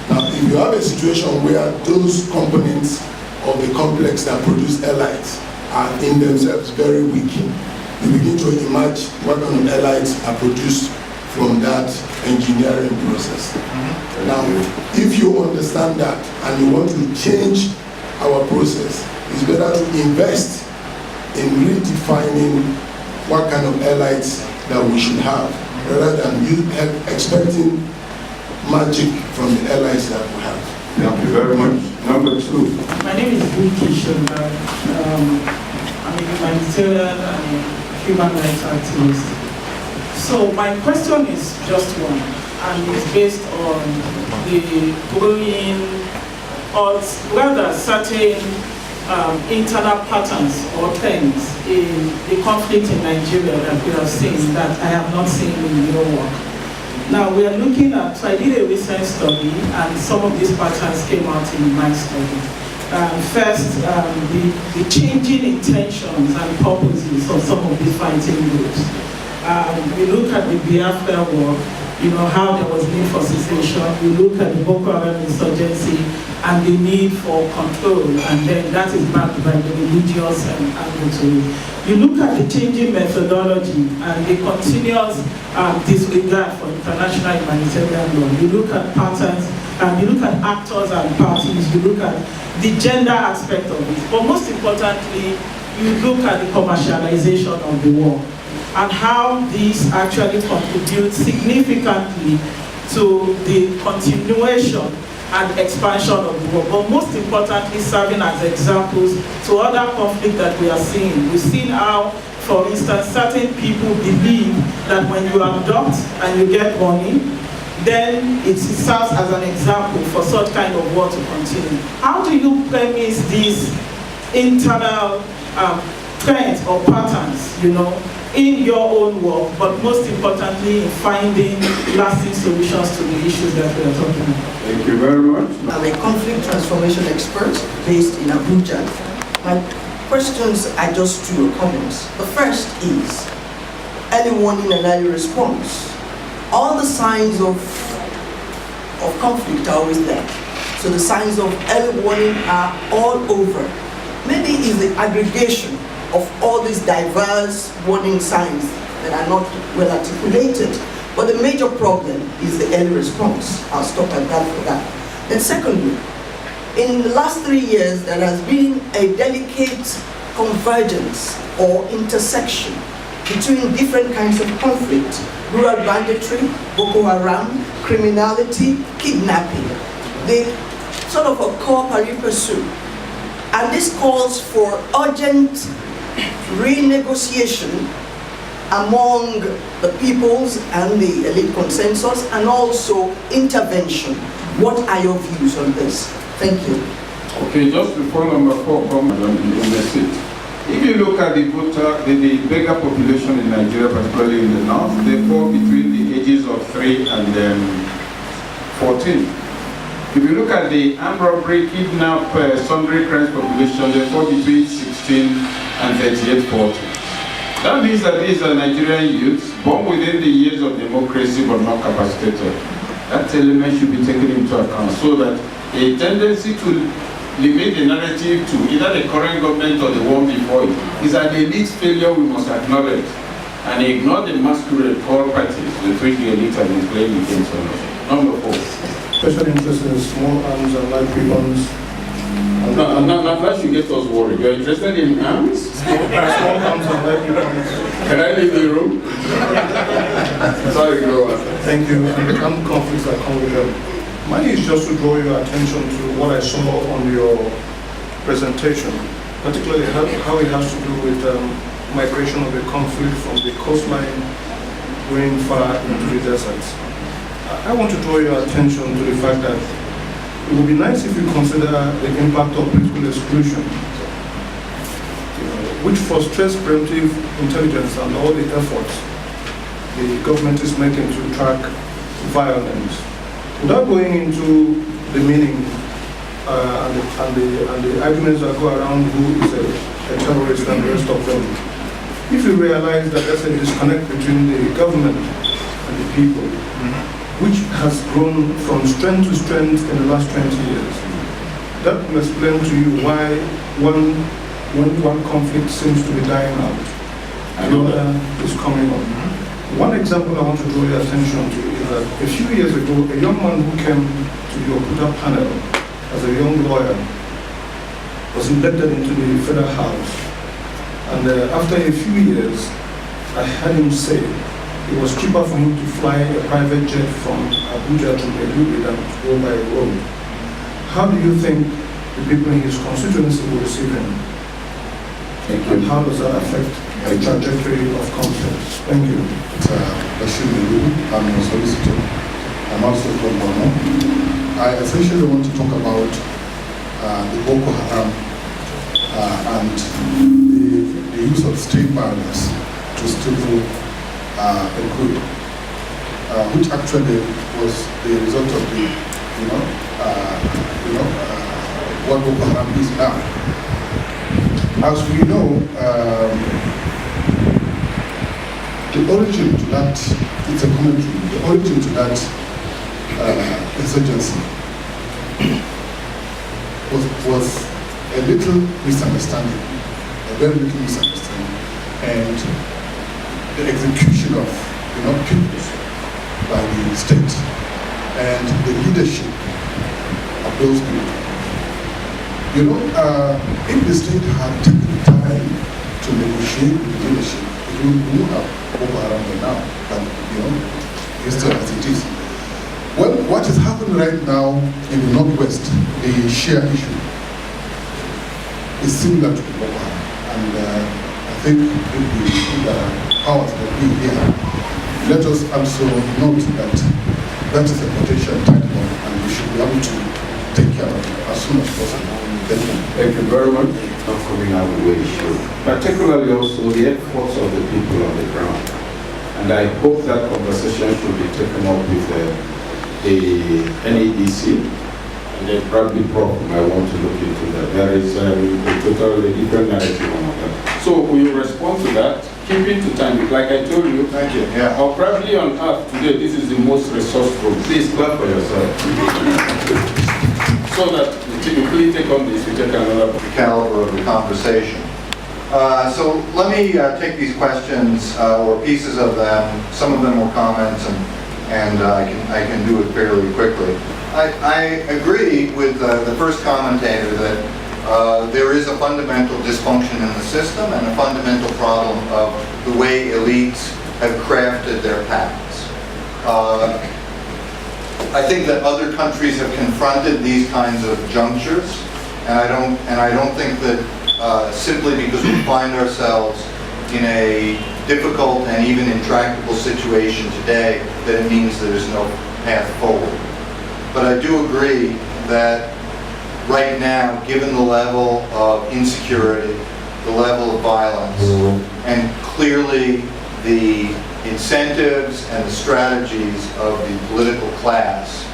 Now, if you have a situation where those components of the complex that produce elites are in themselves very weak, you begin to imagine what kind of elites are produced from that engineering process. Now, if you understand that and you want to change our process, it's better to invest in redefining what kind of elites that we should have, rather than you expecting magic from the elites that we have. Thank you very much. Number 2. My name is Okey Ikechukwu. I'm a humanitarian and a human rights activist. So my question is just one, and it's based on the growing, or rather certain internal patterns or trends in the conflict in Nigeria that we have seen that I have not seen in your work. Now we are looking at, so I did a recent study and some of these patterns came out in my study. First, the changing intentions and purposes of some of these fighting groups. We look at the Biafra war, you know, how there was need for cessation. We look at the Boko Haram insurgency and the need for control, and then that is backed by the religious angle to it. You look at the changing methodology and the continuous disregard for international humanitarian law. You look at patterns, you look at actors and parties, you look at the gender aspect of it. But most importantly, you look at the commercialization of the war and how this actually contributes significantly to the continuation and expansion of the war, but most importantly serving as examples to other conflicts that we are seeing. We've seen how, for instance, certain people believe that when you adopt and you get money, then it serves as an example for such kind of war to continue. How do you premise these internal trends or patterns, you know, in your own work, but most importantly in finding lasting solutions to the issues that we are talking about? Thank you very much. I'm a conflict transformation expert based in Abuja. My questions are just 2 comments. The first is early warning and early response. All the signs of conflict are always there. So the signs of early warning are all over. Maybe it's the aggregation of all these diverse warning signs that are not well articulated. But the major problem is the early response. I'll stop at that for that. And secondly, in the last 3 years, there has been a delicate convergence or intersection between different kinds of conflict: rural banditry, Boko Haram, criminality, kidnapping. They sort of occur pari passu. And this calls for urgent renegotiation among the peoples and the elite consensus, and also intervention. What are your views on this? Thank you. Okay, just before number 4 comes in the seat. If you look at the beggar population in Nigeria, particularly in the north, they fall between the ages of 3 and 14. If you look at the armed robbery, kidnap, sundry crimes population, they fall between 16 and 38-40. That means that these are Nigerian youths born within the years of democracy but not capacitated. That element should be taken into account so that a tendency to limit the narrative to either the current government or the one before it is an elite failure we must acknowledge and ignore the masquerade called parties with which the elite have been playing against us. Number 4. Special interest in small arms and light weapons. Now that should get us worried. You're interested in arms? Small arms and light weapons. Can I leave the room? Sorry, go on. Thank you. And the armed conflicts that come with them. Mine is just to draw your attention to what I saw on your presentation, particularly how it has to do with migration of a conflict from the coastline going far into the deserts. I want to draw your attention to the fact that it would be nice if you consider the impact of political exclusion, which frustrates preemptive intelligence and all the efforts the government is making to track violence. Without going into the meaning and the arguments that go around who is a terrorist and the rest of them, if you realize that there's a disconnect between the government and the people, which has grown from strength to strength in the last 20 years, that will explain to you why when one conflict seems to be dying out, the other is coming up. One example I want to draw your attention to is that a few years ago, a young man who came to the Okuta panel as a young lawyer was elected into the federal house. And after a few years, I heard him say it was cheaper for him to fly a private jet from Abuja to Maiduguri than to go by road. How do you think the people in his constituency will receive him? And how does that affect the trajectory of conflict? Thank you. I'm a solicitor. I'm also from Bono. I essentially want to talk about the Boko Haram and the use of state violence to stifle a coup, which actually was the result of the, what Boko Haram is now. As we know, the origin to that, it's a commentary, the origin to that insurgency was a little misunderstanding, a very little misunderstanding, and the execution of people by the state and the leadership of those people. If the state had taken time to negotiate with the leadership, it would have Boko Haram by now, but it's still as it is. Well, what is happening right now in the Northwest, the Shia issue, is similar to the Boko Haram. And I think if the powers that be here, let us also note that that is a potential tight bomb, and we should be able to take care of it as soon as possible. Thank you very much for coming out the way you should. Particularly also the efforts of the people on the ground. And I hope that conversation should be taken up with the NADC, and then probably Prof might want to look into that. There is a totally different narrative on that. So we will respond to that, keeping to time. Like I told you, thank you. Yeah. Or probably on earth today, this is the most resourceful. Please clap for yourself. So that you please take on this, we take another. The caliber of the conversation. So let me take these questions, or pieces of them. Some of them were comments, and I can do it fairly quickly. I agree with the first commentator that there is a fundamental dysfunction in the system and a fundamental problem of the way elites have crafted their paths. I think that other countries have confronted these kinds of junctures, and I don't think that simply because we find ourselves in a difficult and even intractable situation today, that it means there's no path forward. But I do agree that right now, given the level of insecurity, the level of violence, and clearly the incentives and the strategies of the political class,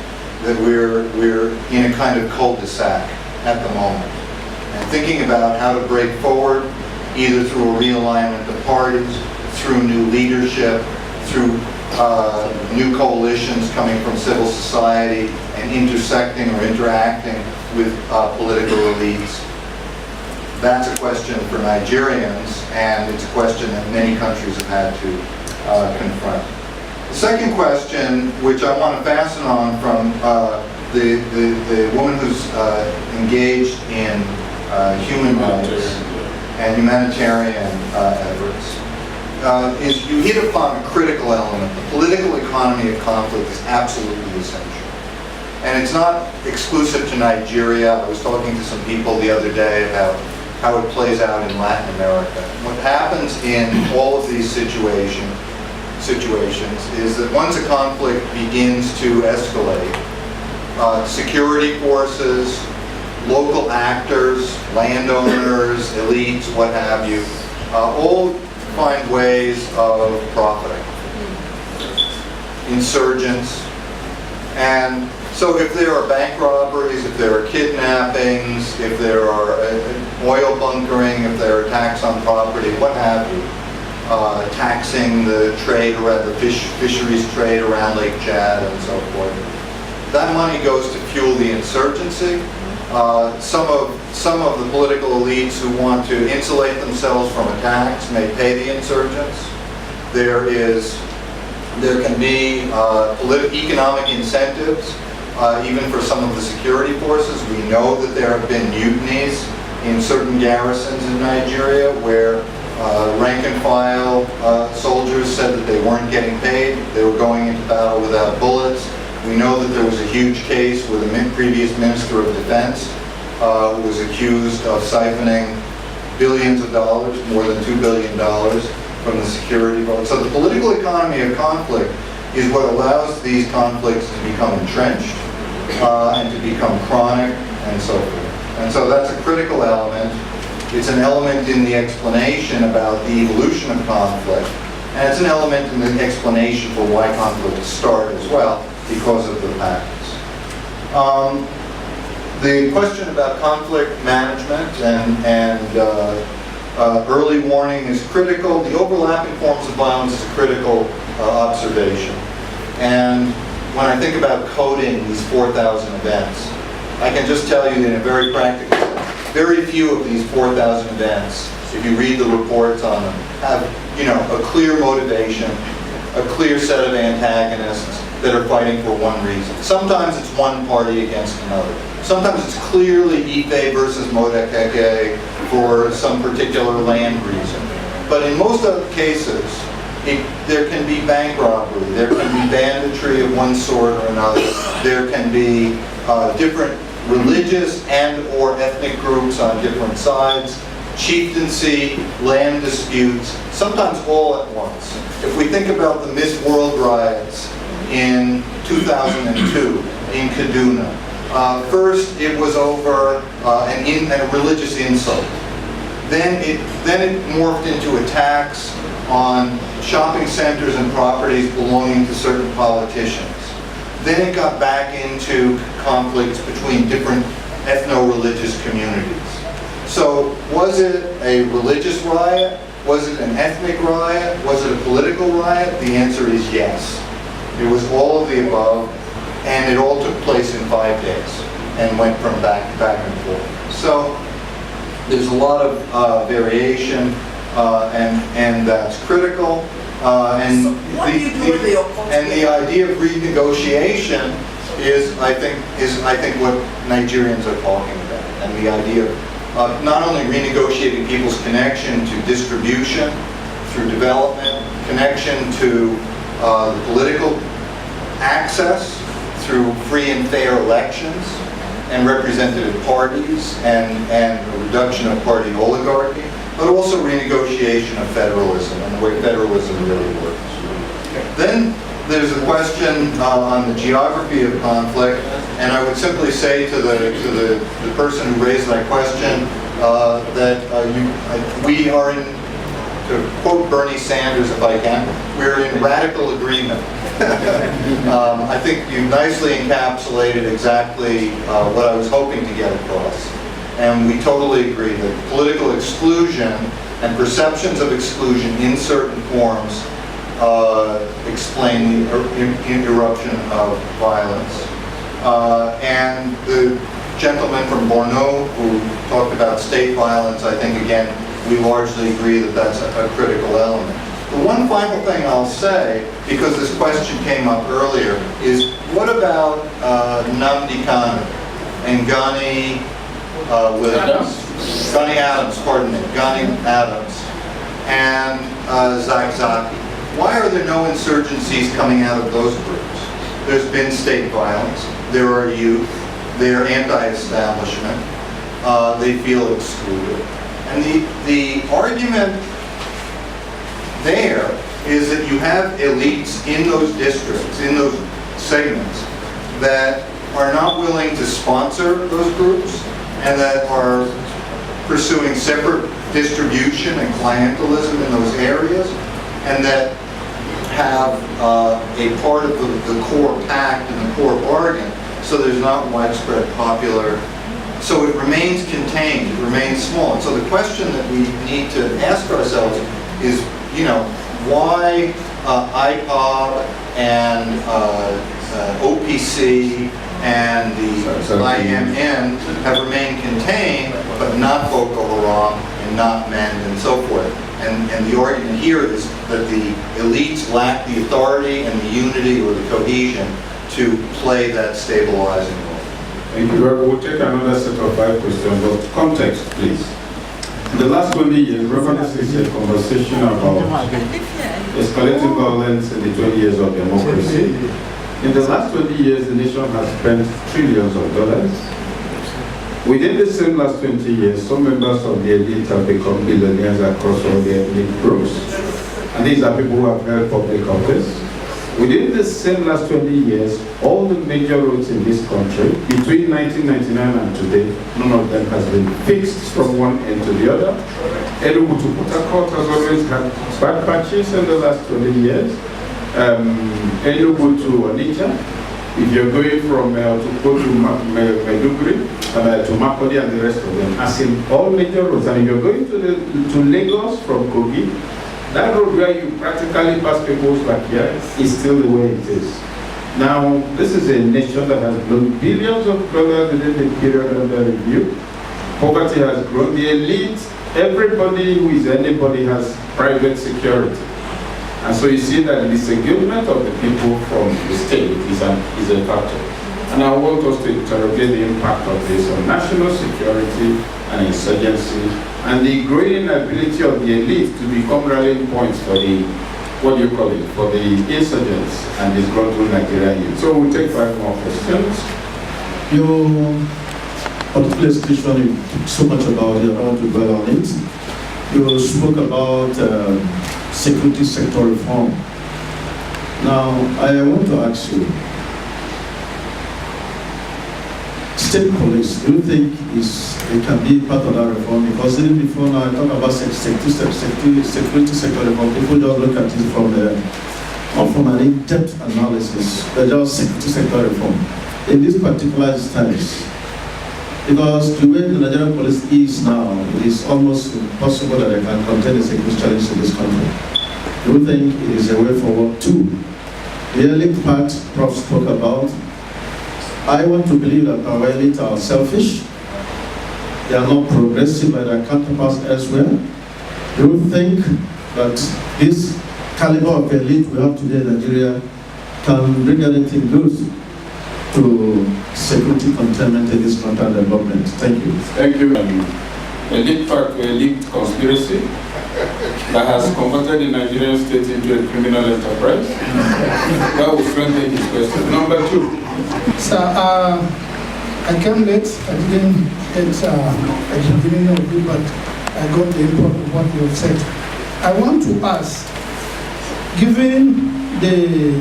that we're in a kind of cul-de-sac at the moment. And thinking about how to break forward, either through a realignment of parties, through new leadership, through new coalitions coming from civil society and intersecting or interacting with political elites. That's a question for Nigerians, and it's a question that many countries have had to confront. The second question, which I want to fasten on from the woman who's engaged in human rights and humanitarian efforts, is you hit upon a critical element. The political economy of conflict is absolutely essential. And it's not exclusive to Nigeria. I was talking to some people the other day about how it plays out in Latin America. What happens in all of these situations is that once a conflict begins to escalate, security forces, local actors, landowners, elites, what have you, all find ways of profiting. Insurgents. And so if there are bank robberies, if there are kidnappings, if there are oil bunkering, if there are attacks on property, what have you, taxing the trade around the fisheries trade around Lake Chad and so forth, that money goes to fuel the insurgency. Some of the political elites who want to insulate themselves from attacks may pay the insurgents. There can be economic incentives, even for some of the security forces. We know that there have been mutinies in certain garrisons in Nigeria where rank and file soldiers said that they weren't getting paid. They were going into battle without bullets. We know that there was a huge case with a previous Minister of Defense who was accused of siphoning billions of dollars, more than $2 billion, from the security vote. So the political economy of conflict is what allows these conflicts to become entrenched and to become chronic and so forth. And so that's a critical element. It's an element in the explanation about the evolution of conflict, and it's an element in the explanation for why conflicts start as well, because of the patterns. The question about conflict management and early warning is critical. The overlapping forms of violence is a critical observation. And when I think about coding these 4,000 events, I can just tell you in a very practical sense, very few of these 4,000 events, if you read the reports on them, have a clear motivation, a clear set of antagonists that are fighting for one reason. Sometimes it's one party against another. Sometimes it's clearly Ife versus Modekeke for some particular land reason. But in most other cases, there can be bank robbery, there can be banditry of one sort or another, there can be different religious and or ethnic groups on different sides, chieftaincy, land disputes, sometimes all at once. If we think about the Miss World riots in 2002 in Kaduna, first it was over a religious insult. Then it morphed into attacks on shopping centers and properties belonging to certain politicians. Then it got back into conflicts between different ethno-religious communities. So was it a religious riot? Was it an ethnic riot? Was it a political riot? The answer is yes. It was all of the above, and it all took place in 5 days and went from back and forth. So there's a lot of variation, and that's critical. And the idea of renegotiation is, I think, what Nigerians are talking about, and the idea of not only renegotiating people's connection to distribution through development, connection to political access through free and fair elections and representative parties and a reduction of party oligarchy, but also renegotiation of federalism and the way federalism really works. Then there's a question on the geography of conflict, and I would simply say to the person who raised that question that we are in, to quote Bernie Sanders if I can, we're in radical agreement. I think you nicely encapsulated exactly what I was hoping to get across. And we totally agree that political exclusion and perceptions of exclusion in certain forms explain the eruption of violence. And the gentleman from Borno who talked about state violence, I think again, we largely agree that that's a critical element. The one final thing I'll say, because this question came up earlier, is what about Nnamdi Kanu and Gani Adams and Zakzaki? Why are there no insurgencies coming out of those groups? There's been state violence, there are youth, they're anti-establishment, they feel excluded. And the argument there is that you have elites in those districts, in those segments, that are not willing to sponsor those groups and that are pursuing separate distribution and clientelism in those areas, and that have a part of the core pact and the core bargain, so there's not widespread popular. So it remains contained, it remains small. And so the question that we need to ask ourselves is, you know, why IPOB and OPC and the IMN have remained contained, but not Boko Haram and not MEND and so forth. And the argument here is that the elites lack the authority and the unity or the cohesion to play that stabilizing role. Thank you. We'll take another set of 5 questions, but context, please. In the last 20 years, this is a conversation about escalating violence in the 20 years of democracy. In the last 20 years, the nation has spent trillions of dollars. Within the same last 20 years, some members of the elite have become billionaires across all the ethnic groups. And these are people who have held public office. Within the same last 20 years, all the major roads in this country, between 1999 and today, none of them has been fixed from one end to the other. Enugu to Port Harcourt has always had bad patches in the last 20 years. Enugu to Onitsha, if you're going from to go to Maiduguri, to Makodi and the rest of them, as in all major roads, and if you're going to Lagos from Kogi, that road where you practically pass people's backyards is still the way it is. Now, this is a nation that has blown billions of dollars within the period under review. Poverty has grown. The elite, everybody who is anybody has private security. And so you see that the disengagement of the people from the state is a factor. And I want us to interrogate the impact of this on national security and insurgency, and the growing ability of the elite to become rallying points for the, for the insurgents and disgruntled Nigerian youth. So we'll take 5 more questions. Your particular situation, you talked so much about it, I want to dwell on it. You spoke about security sector reform. Now, I want to ask you, state police, do you think it can be part of that reform? Because even before now I talk about security sector reform, people just look at it from an in-depth analysis, but just security sector reform. In these particular times, because the way the Nigerian police is now, it is almost impossible that they can contain the security challenge in this country. Do you think it is a way forward too? The elite part Prof spoke about, I want to believe that our elite are selfish. They are not progressive like their counterparts elsewhere. Do you think that this caliber of elite we have today in Nigeria can bring anything good to security containment in this country and development? Thank you. Thank you. Elite conspiracy that has converted the Nigerian state into a criminal enterprise. That will strengthen his question. Number 2. Sir, I came late. I didn't get the beginning of it, but I got the input of what you have said. I want to ask, given the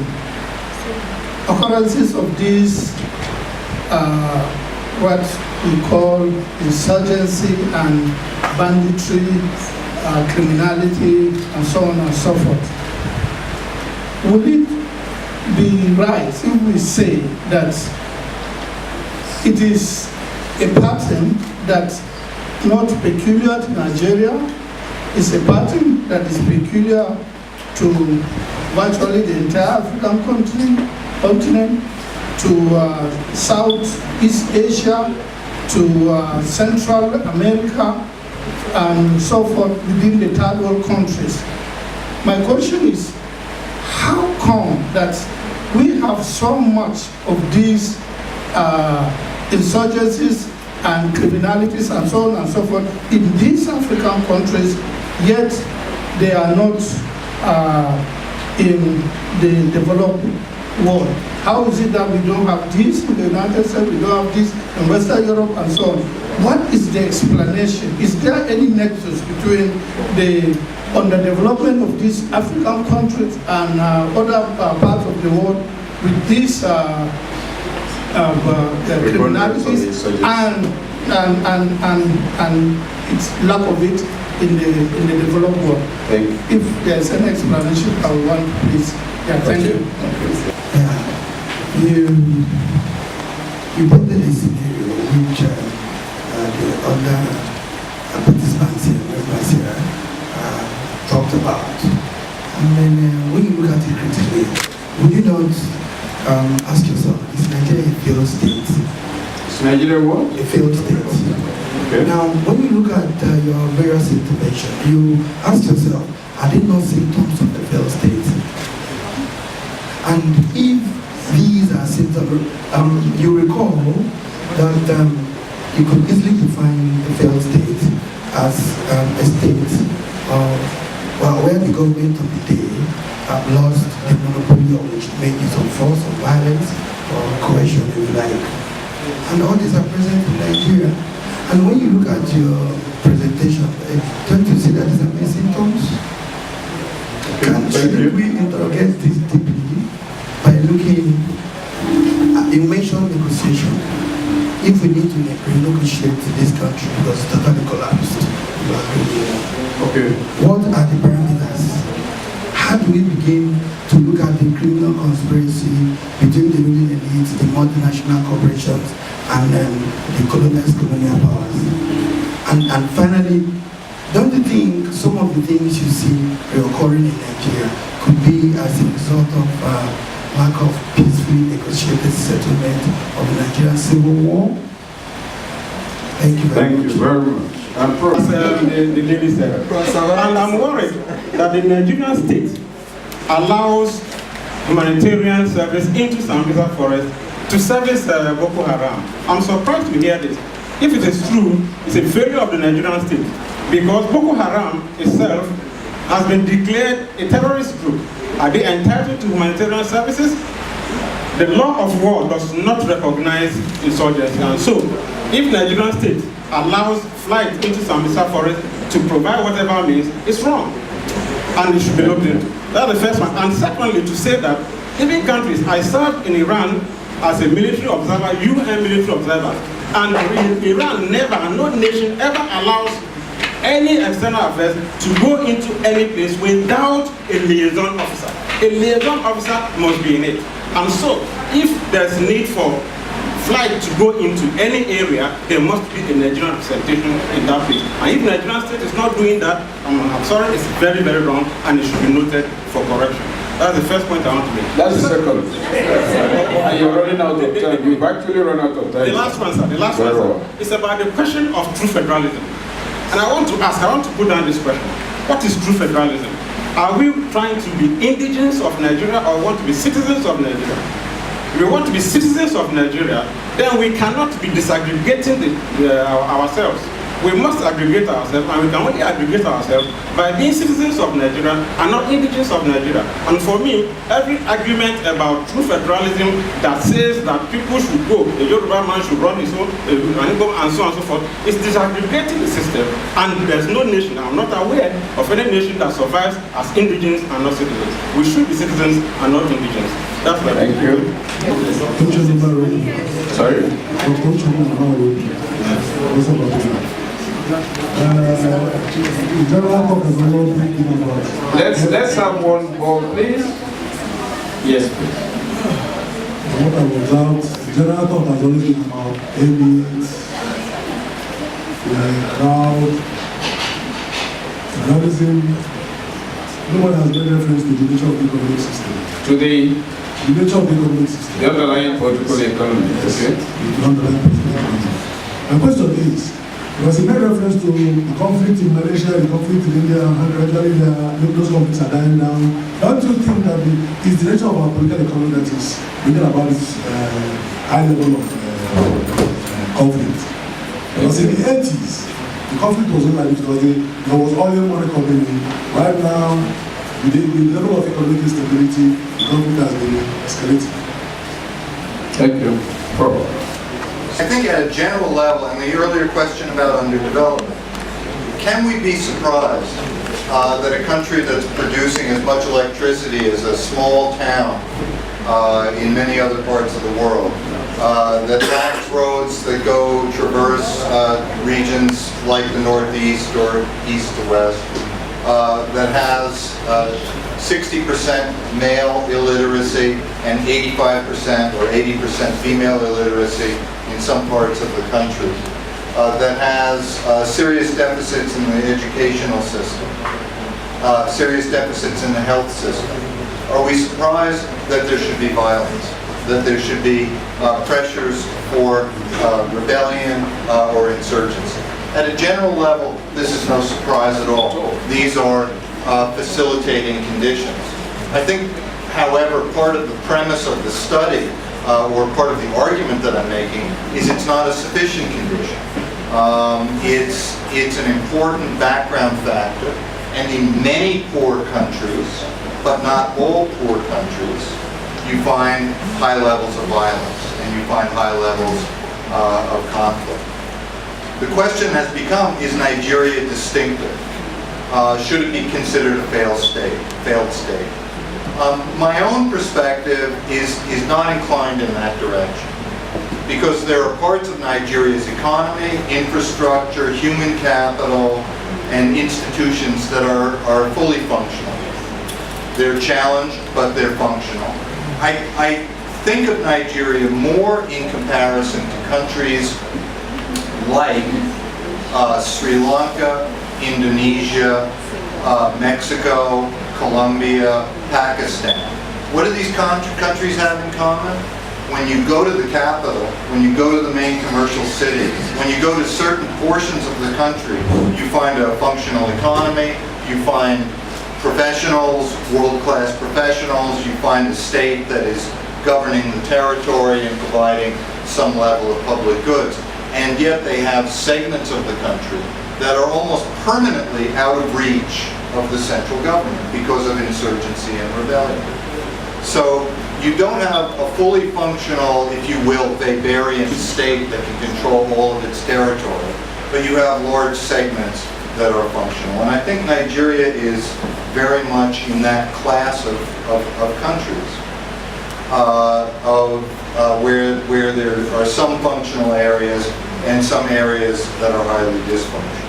occurrences of these, what we call insurgency and banditry, criminality, and so on and so forth, would it be right if we say that it is a pattern that's not peculiar to Nigeria. It's a pattern that is peculiar to virtually the entire African continent, to Southeast Asia, to Central America, and so forth within the third world countries. My question is, how come that we have so much of these insurgencies and criminalities and so on and so forth in these African countries, yet they are not in the developed world? How is it that we don't have this in the United States, we don't have this in Western Europe and so on? What is the explanation? Is there any nexus between the underdevelopment of these African countries and other parts of the world with these criminalities and its lack of it in the developed world? Thank you. If there's an explanation, I would want to please. Yeah, thank you. You put the scenario which the other participants here, members here, talked about. And then when you look at it critically, would you not ask yourself, is Nigeria a failed state? Is Nigeria what? A failed state. Okay. Now, when you look at your various interventions, you ask yourself, are they not symptoms of the failed state? And if these are symptoms, you recall that you could easily define the failed state as a state where the government of the day have lost the monopoly of legitimate use of force or violence or coercion, if you like. And all these are present in Nigeria. And when you look at your presentation, don't you see that these are symptoms? Shouldn't we interrogate this deeply by looking at, you mentioned negotiation. If we need to renegotiate this country because it's totally collapsed, okay. What are the parameters? How do we begin to look at the criminal conspiracy between the ruling elites, the multinational corporations, and the colonized colonial powers? And finally, don't you think some of the things you see reoccurring in Nigeria could be as a result of lack of peacefully negotiated settlement of the Nigerian civil war? Thank you very much. Thank you very much. And Prof, the lady said, and I'm worried that the Nigerian state allows humanitarian service into Sambisa forest to service Boko Haram. I'm surprised to hear this. If it is true, it's a failure of the Nigerian state, because Boko Haram itself has been declared a terrorist group. Are they entitled to humanitarian services? The law of war does not recognize insurgency, and so if Nigerian state allows flight into Sambisa forest to provide whatever means, it's wrong, and it should be looked into. That's the first one. And secondly, to say that even countries, I served in Iran as a military observer, UN military observer, and Iran never, no nation ever allows any external affairs to go into any place without a liaison officer. A liaison officer must be in it. And so, if there's need for flight to go into any area, there must be a Nigerian representation in that place. And if the Nigerian state is not doing that, I'm sorry, it's very, very wrong, and it should be noted for correction. That's the first point I want to make. That's the second. And you're running out of time. You've actually run out of time. The last one, sir. The last one, sir. It's about the question of true federalism. And I want to ask, I want to put down this question. What is true federalism? Are we trying to be indigenous of Nigeria or want to be citizens of Nigeria? If we want to be citizens of Nigeria, then we cannot be disaggregating ourselves. We must aggregate ourselves, and we can only aggregate ourselves by being citizens of Nigeria and not indigenous of Nigeria. And for me, every argument about true federalism that says that people should go, the Yoruba man should run his own, and so on and so forth, is disaggregating the system. And there's no nation, I'm not aware of any nation that survives as indigenous and not citizens. We should be citizens and not indigenous. That's my Thank you. Sorry? Let's have one more, please. Yes, please. What I was out, the general talk has always been about aliens, crowd, terrorism. Nobody has made reference to the nature of the economic system. To the nature of the economic system. The underlying political economy. Yes, Okay. the underlying political economy. My question is, because he made reference to the conflict in Malaysia, the conflict in India, and gradually those conflicts are dying down. Don't you think that it's the nature of our political economy that is bringing about this high level of conflict? Because in the 80s, the conflict was not like this because there was oil money coming in. Right now, with the level of economic instability, the conflict has been escalating. Thank you. Prof. I think at a general level, and the earlier question about underdevelopment, can we be surprised that a country that's producing as much electricity as a small town in many other parts of the world, that lacks roads that traverse regions like the Northeast or east to west, that has 60% male illiteracy and 85% or 80% female illiteracy in some parts of the country, that has serious deficits in the educational system, serious deficits in the health system. Are we surprised that there should be violence, that there should be pressures for rebellion or insurgency? At a general level, this is no surprise at all. These are facilitating conditions. I think, however, part of the premise of the study, or part of the argument that I'm making, is it's not a sufficient condition. It's an important background factor, and in many poor countries, but not all poor countries, you find high levels of violence, and you find high levels of conflict. The question has become, is Nigeria distinctive? Should it be considered a failed state? My own perspective is not inclined in that direction, because there are parts of Nigeria's economy, infrastructure, human capital, and institutions that are fully functional. They're challenged, but they're functional. I think of Nigeria more in comparison to countries like Sri Lanka, Indonesia, Mexico, Colombia, Pakistan. What do these countries have in common? When you go to the capital, when you go to the main commercial city, when you go to certain portions of the country, you find a functional economy, you find professionals, world-class professionals, you find a state that is governing the territory and providing some level of public goods. And yet they have segments of the country that are almost permanently out of reach of the central government because of insurgency and rebellion. So you don't have a fully functional, if you will, Weberian state that can control all of its territory, but you have large segments that are functional. And I think Nigeria is very much in that class of countries, where there are some functional areas and some areas that are highly dysfunctional.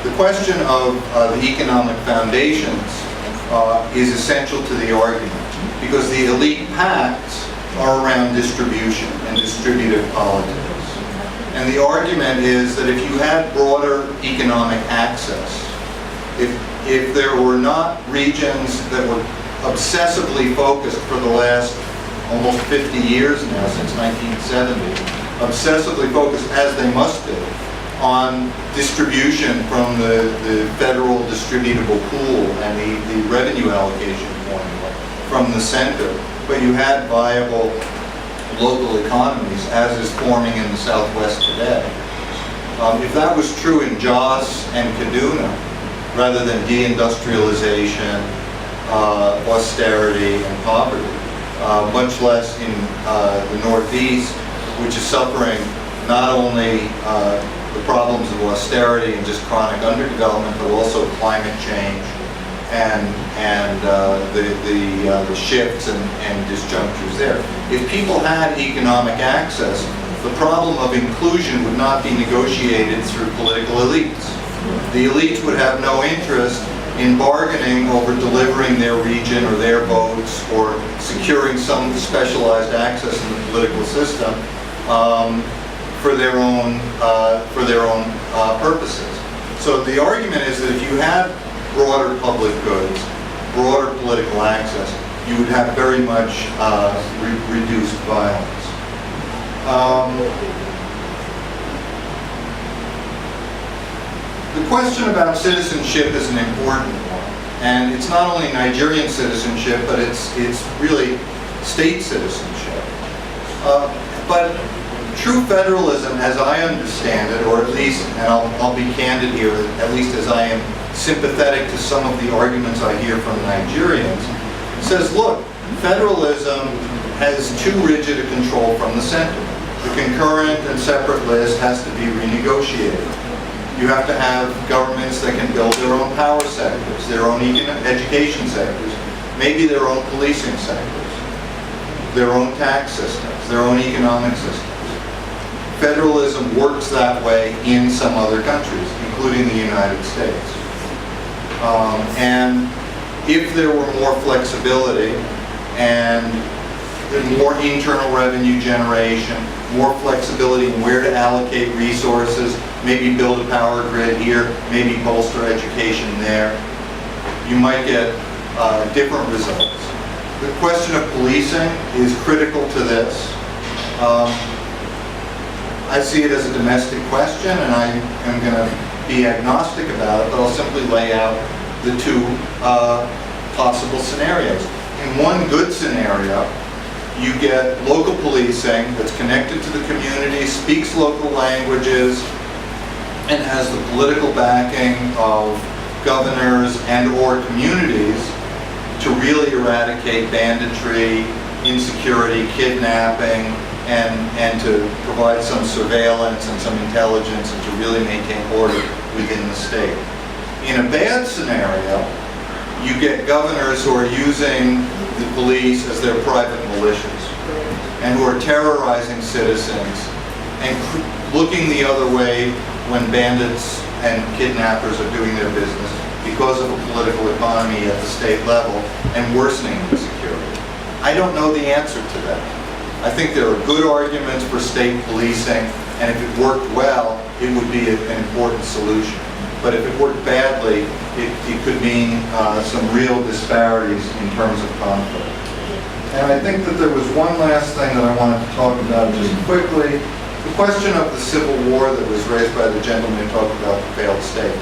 The question of the economic foundations is essential to the argument, because the elite pacts are around distribution and distributive politics. And the argument is that if you had broader economic access, if there were not regions that were obsessively focused for the last almost 50 years now, since 1970, obsessively focused, as they must be, on distribution from the federal distributable pool and the revenue allocation formula from the center, but you had viable local economies, as is forming in the Southwest today. If that was true in Jos and Kaduna, rather than deindustrialization, austerity, and poverty, much less in the Northeast, which is suffering not only the problems of austerity and just chronic underdevelopment, but also climate change and the shifts and disjunctures there. If people had economic access, the problem of inclusion would not be negotiated through political elites. The elites would have no interest in bargaining over delivering their region or their votes or securing some specialized access in the political system for their own purposes. So the argument is that if you had broader public goods, broader political access, you would have very much reduced violence. The question about citizenship is an important one, and it's not only Nigerian citizenship, but it's really state citizenship. But true federalism, as I understand it, or at least, and I'll be candid here, at least as I am sympathetic to some of the arguments I hear from Nigerians, says, look, federalism has too rigid a control from the center. The concurrent and separate list has to be renegotiated. You have to have governments that can build their own power sectors, their own education sectors, maybe their own policing sectors, their own tax systems, their own economic systems. Federalism works that way in some other countries, including the United States. And if there were more flexibility and more internal revenue generation, more flexibility in where to allocate resources, maybe build a power grid here, maybe bolster education there, you might get different results. The question of policing is critical to this. I see it as a domestic question, and I am going to be agnostic about it, but I'll simply lay out the two possible scenarios. In one good scenario, you get local policing that's connected to the community, speaks local languages, and has the political backing of governors and or communities to really eradicate banditry, insecurity, kidnapping, and to provide some surveillance and some intelligence and to really maintain order within the state. In a bad scenario, you get governors who are using the police as their private militias and who are terrorizing citizens and looking the other way when bandits and kidnappers are doing their business because of a political economy at the state level and worsening insecurity. I don't know the answer to that. I think there are good arguments for state policing, and if it worked well, it would be an important solution. But if it worked badly, it could mean some real disparities in terms of conflict. And I think that there was one last thing that I wanted to talk about just quickly. The question of the Civil War that was raised by the gentleman who talked about the failed state.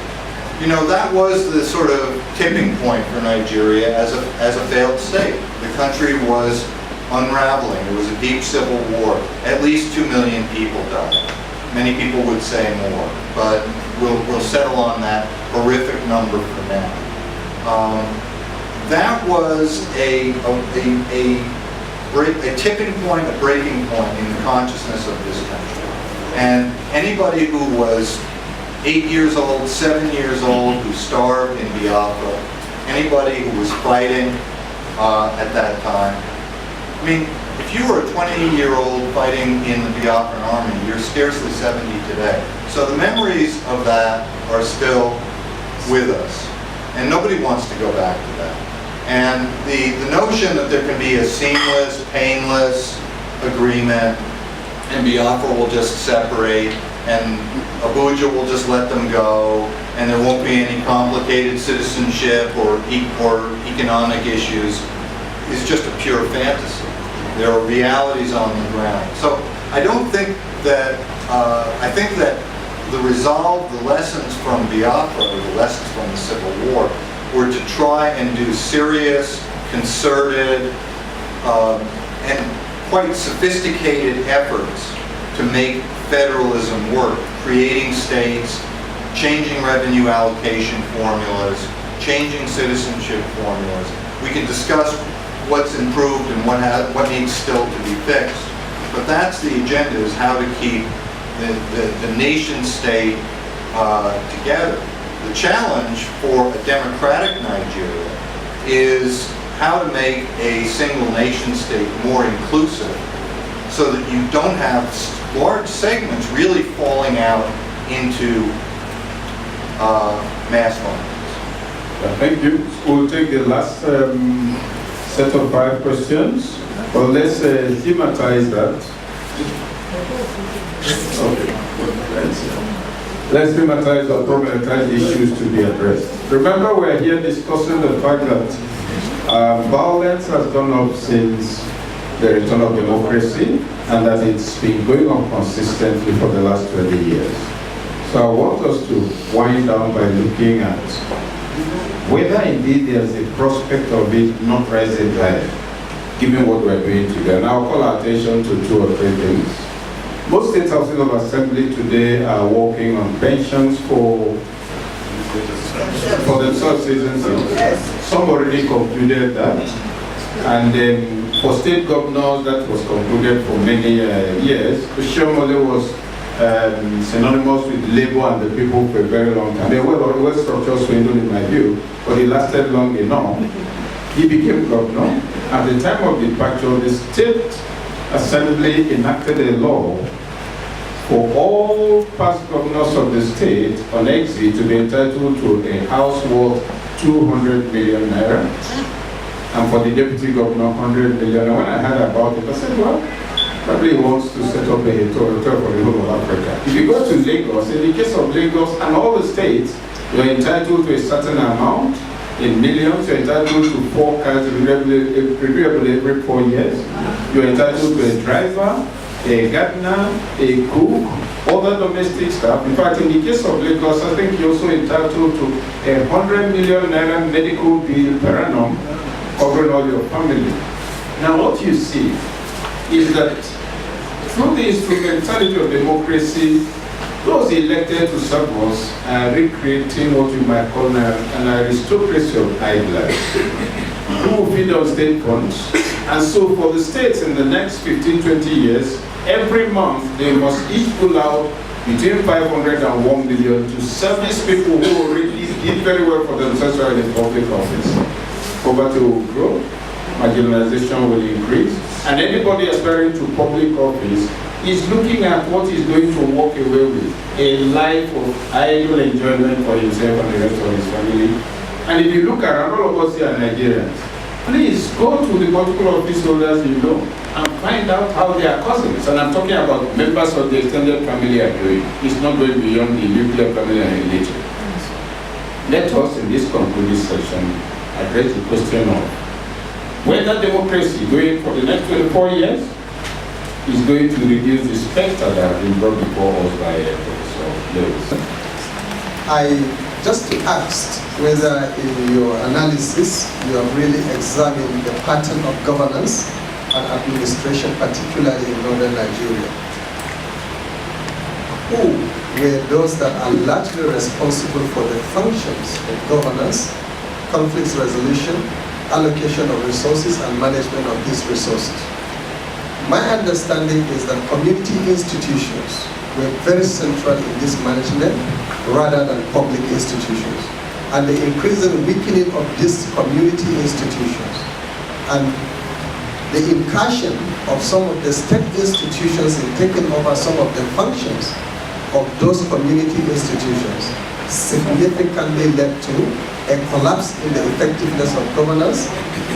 You know, that was the sort of tipping point for Nigeria as a failed state. The country was unraveling. There was a deep civil war. At least 2 million people died. Many people would say more, but we'll settle on that horrific number for now. That was a tipping point, a breaking point in the consciousness of this country. And anybody who was 8 years old, 7 years old, who starved in Biafra, anybody who was fighting at that time, I mean, if you were a 20-year-old fighting in the Biafran army, you're scarcely 70 today. So the memories of that are still with us. And nobody wants to go back to that. And the notion that there can be a seamless, painless agreement, and Biafra will just separate, and Abuja will just let them go, and there won't be any complicated citizenship or economic issues, is just a pure fantasy. There are realities on the ground. So I don't think that, I think that the resolve, the lessons from Biafra, or the lessons from the Civil War, were to try and do serious, concerted, and quite sophisticated efforts to make federalism work, creating states, changing revenue allocation formulas, changing citizenship formulas. We can discuss what's improved and what needs still to be fixed, but that's the agenda, is how to keep the nation state together. The challenge for a democratic Nigeria is how to make a single nation state more inclusive so that you don't have large segments really falling out into mass violence. Thank you. We'll take the last set of 5 questions. Well, let's thematize that. Let's thematize or problematize issues to be addressed. Remember, we're here discussing the fact that violence has gone up since the return of democracy, and that it's been going on consistently for the last 20 years. So I want us to wind down by looking at whether indeed there's a prospect of it not rising higher, given what we're doing today. And I'll call our attention to 2 or 3 things. Most state houses of assembly today are working on pensions for themselves, isn't it? Some already concluded that. And then for state governors, that was concluded for many years. Shomole was synonymous with labor and the people for a very long time. They were well-structured swindle in my view, but it lasted long enough. He became governor. At the time of departure, the state assembly enacted a law for all past governors of the state on exit to be entitled to a house worth 200 million naira, and for the deputy governor 100 million. And when I heard about it, I said, well, probably he wants to set up a hotel for the whole of Africa. If you go to Lagos, in the case of Lagos and all the states, you're entitled to a certain amount in millions. You're entitled to 4 cars every 4 years. You're entitled to a driver, a gardener, a cook, other domestic staff. In fact, in the case of Lagos, I think you're also entitled to 100 million naira medical bill per annum, covering all your family. Now, what you see is that through the instrumentality of democracy, those elected to serve us are recreating what you might call an aristocracy of idlers who will feed on state funds. And so for the states in the next 15, 20 years, every month they must each pull out between 500 and 1 million to service people who already did very well for themselves while in public office. Poverty will grow, marginalization will increase, and anybody aspiring to public office is looking at what he's going to walk away with, a life of idle enjoyment for himself and the rest of his family. And if you look around, all of us here are Nigerians. Please go to the political office holders you know and find out how their cousins, and I'm talking about members of the extended family, are doing. It's not going beyond the nuclear family and religion. Let us, in this concluding session, address the question of whether democracy going for the next 24 years is going to reduce the spectre that has been brought before us by Professor Lewis. I just asked whether in your analysis you have really examined the pattern of governance and administration, particularly in northern Nigeria. Who were those that are largely responsible for the functions of governance, conflict resolution, allocation of resources, and management of these resources? My understanding is that community institutions were very central in this management rather than public institutions. And the increasing weakening of these community institutions and the incursion of some of the state institutions in taking over some of the functions of those community institutions significantly led to a collapse in the effectiveness of governance,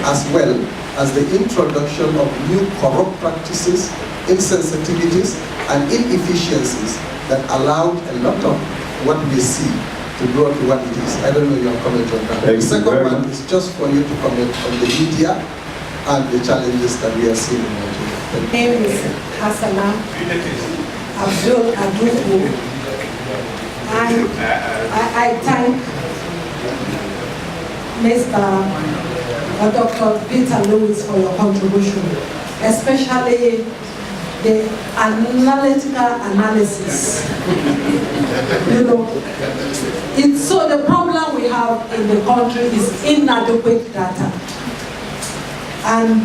as well as the introduction of new corrupt practices, insensitivities, and inefficiencies that allowed a lot of what we see to grow to what it is. I don't know your comment on that. The second one is just for you to comment on the media and the challenges that we are seeing in Nigeria. My name is Hassana Abdul Aduku. I thank Dr. Peter Lewis for your contribution, especially the analytical analysis. You know, so the problem we have in the country is inadequate data. And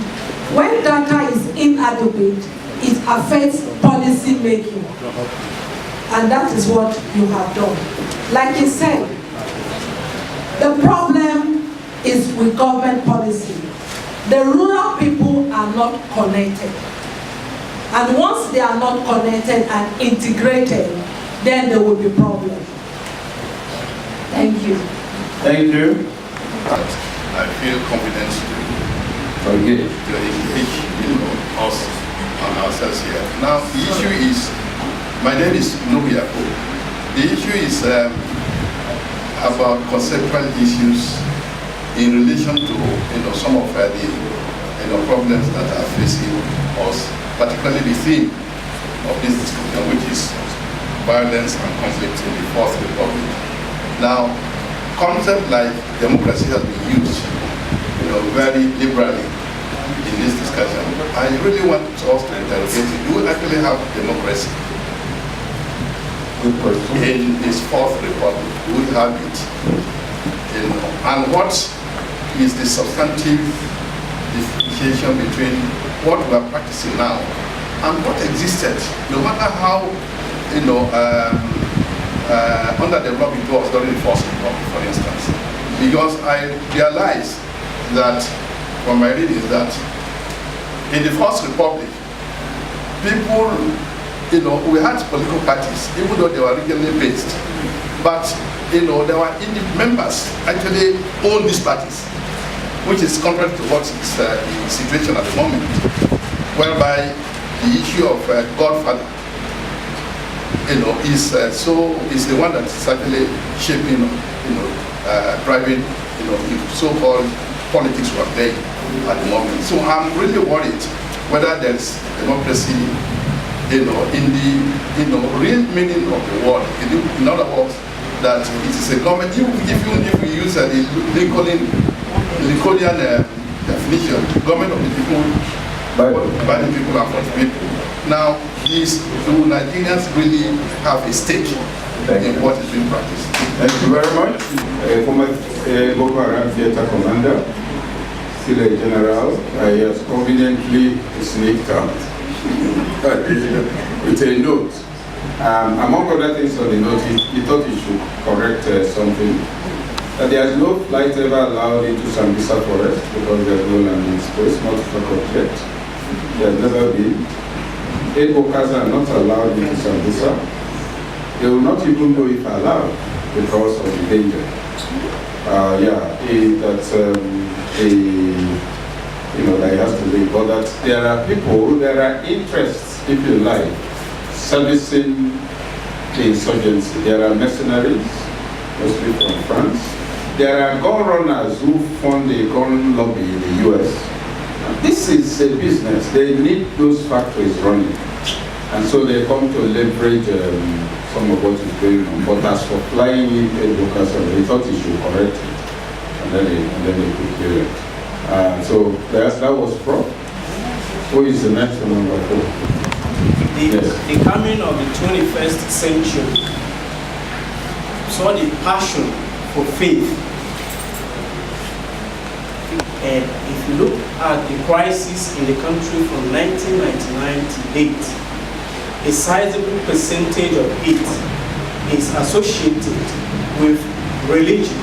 when data is inadequate, it affects policy making. And that is what you have done. Like you said, the problem is with government policy. The rural people are not connected. And once they are not connected and integrated, then there will be problems. Thank you. Thank you. I feel confident to engage us and ourselves here. Now, the issue is My name is Okey Ikechukwu. The issue is about conceptual issues in relation to some of the problems that are facing us, particularly the theme of this discussion, which is violence and conflict in the Fourth Republic. Now, concepts like democracy has been used very liberally in this discussion. I really want us to interrogate, do we actually have democracy in this Fourth Republic? Do we have it? And what is the substantive differentiation between what we are practicing now and what existed, no matter how under the Republic it was during the First Republic, for instance? Because I realized that from my readings that in the First Republic, people, we had political parties, even though they were regionally based, but there were members actually own these parties, which is contrary to what is the situation at the moment, whereby the issue of Godfather, is the one that is actually shaping, driving, so-called politics we are playing at the moment. So I'm really worried whether there is democracy, in the real meaning of the word. In other words, that it is a government. If we use the Lincolnian definition, government of the people, by the people and for the people. Now, do Nigerians really have a stake in what is being practiced? Thank you very much. Former Boko Haram theater commander, still a general, he has conveniently sneaked out with a note. Among other things on the note, he thought he should correct something. That there is no flight ever allowed into Sambisa forest because there is no landing space, not for object. There has never been. 8 workers are not allowed into Sambisa. They will not even go if allowed because of the danger. That he has to leave. But that there are people, there are interests, if you like, servicing the insurgency. There are mercenaries, mostly from France. There are gun runners who fund a gun lobby in the US. This is a business. They need those factories running. And so they come to leverage some of what is going on. But as for flying in workers, they thought he should correct it. And then they could do it. So that was Prof. Who is the next one, number 4? The coming of the 21st century saw the passion for faith. And if you look at the crisis in the country from 1999 to date, a sizable percentage of it is associated with religion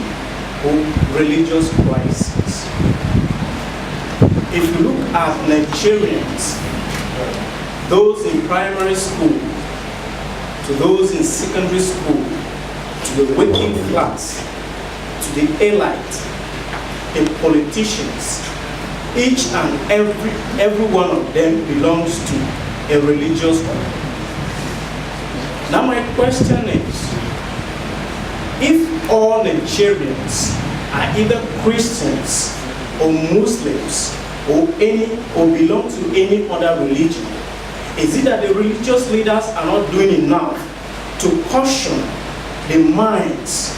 or religious crisis. If you look at Nigerians, those in primary school, to those in secondary school, to the working class, to the elite, the politicians, each and every one of them belongs to a religious group. Now my question is, if all Nigerians are either Christians or Muslims or belong to any other religion, is it that the religious leaders are not doing enough to caution the minds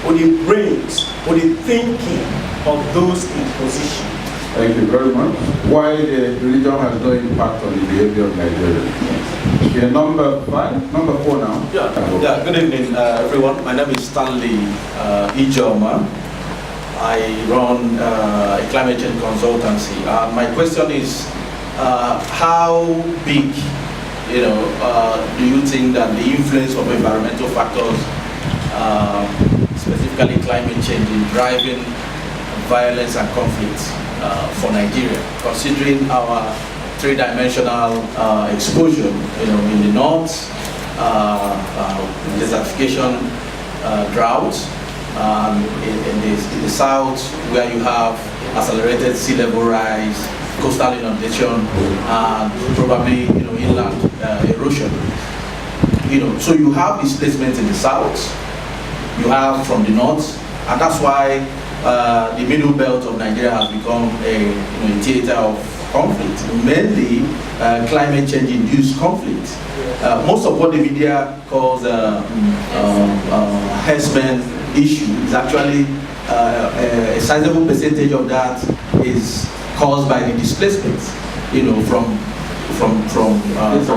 or the brains or the thinking of those in position? Thank you very much. Why the religion has no impact on the behavior of Nigerians? Okay, number 4 now. Yeah. Good evening, everyone. My name is Stanley Ijoma. I run a climate change consultancy. My question is, how big, do you think that the influence of environmental factors, specifically climate change, in driving violence and conflict for Nigeria, considering our three-dimensional exposure, in the north, desertification, drought, in the south, where you have accelerated sea level rise, coastal inundation, and probably inland erosion. So you have displacement in the south, you have from the north, and that's why the middle belt of Nigeria has become a theater of conflict, mainly climate change induced conflict. Most of what the media calls herdsmen issue is actually a sizable percentage of that is caused by the displacement, from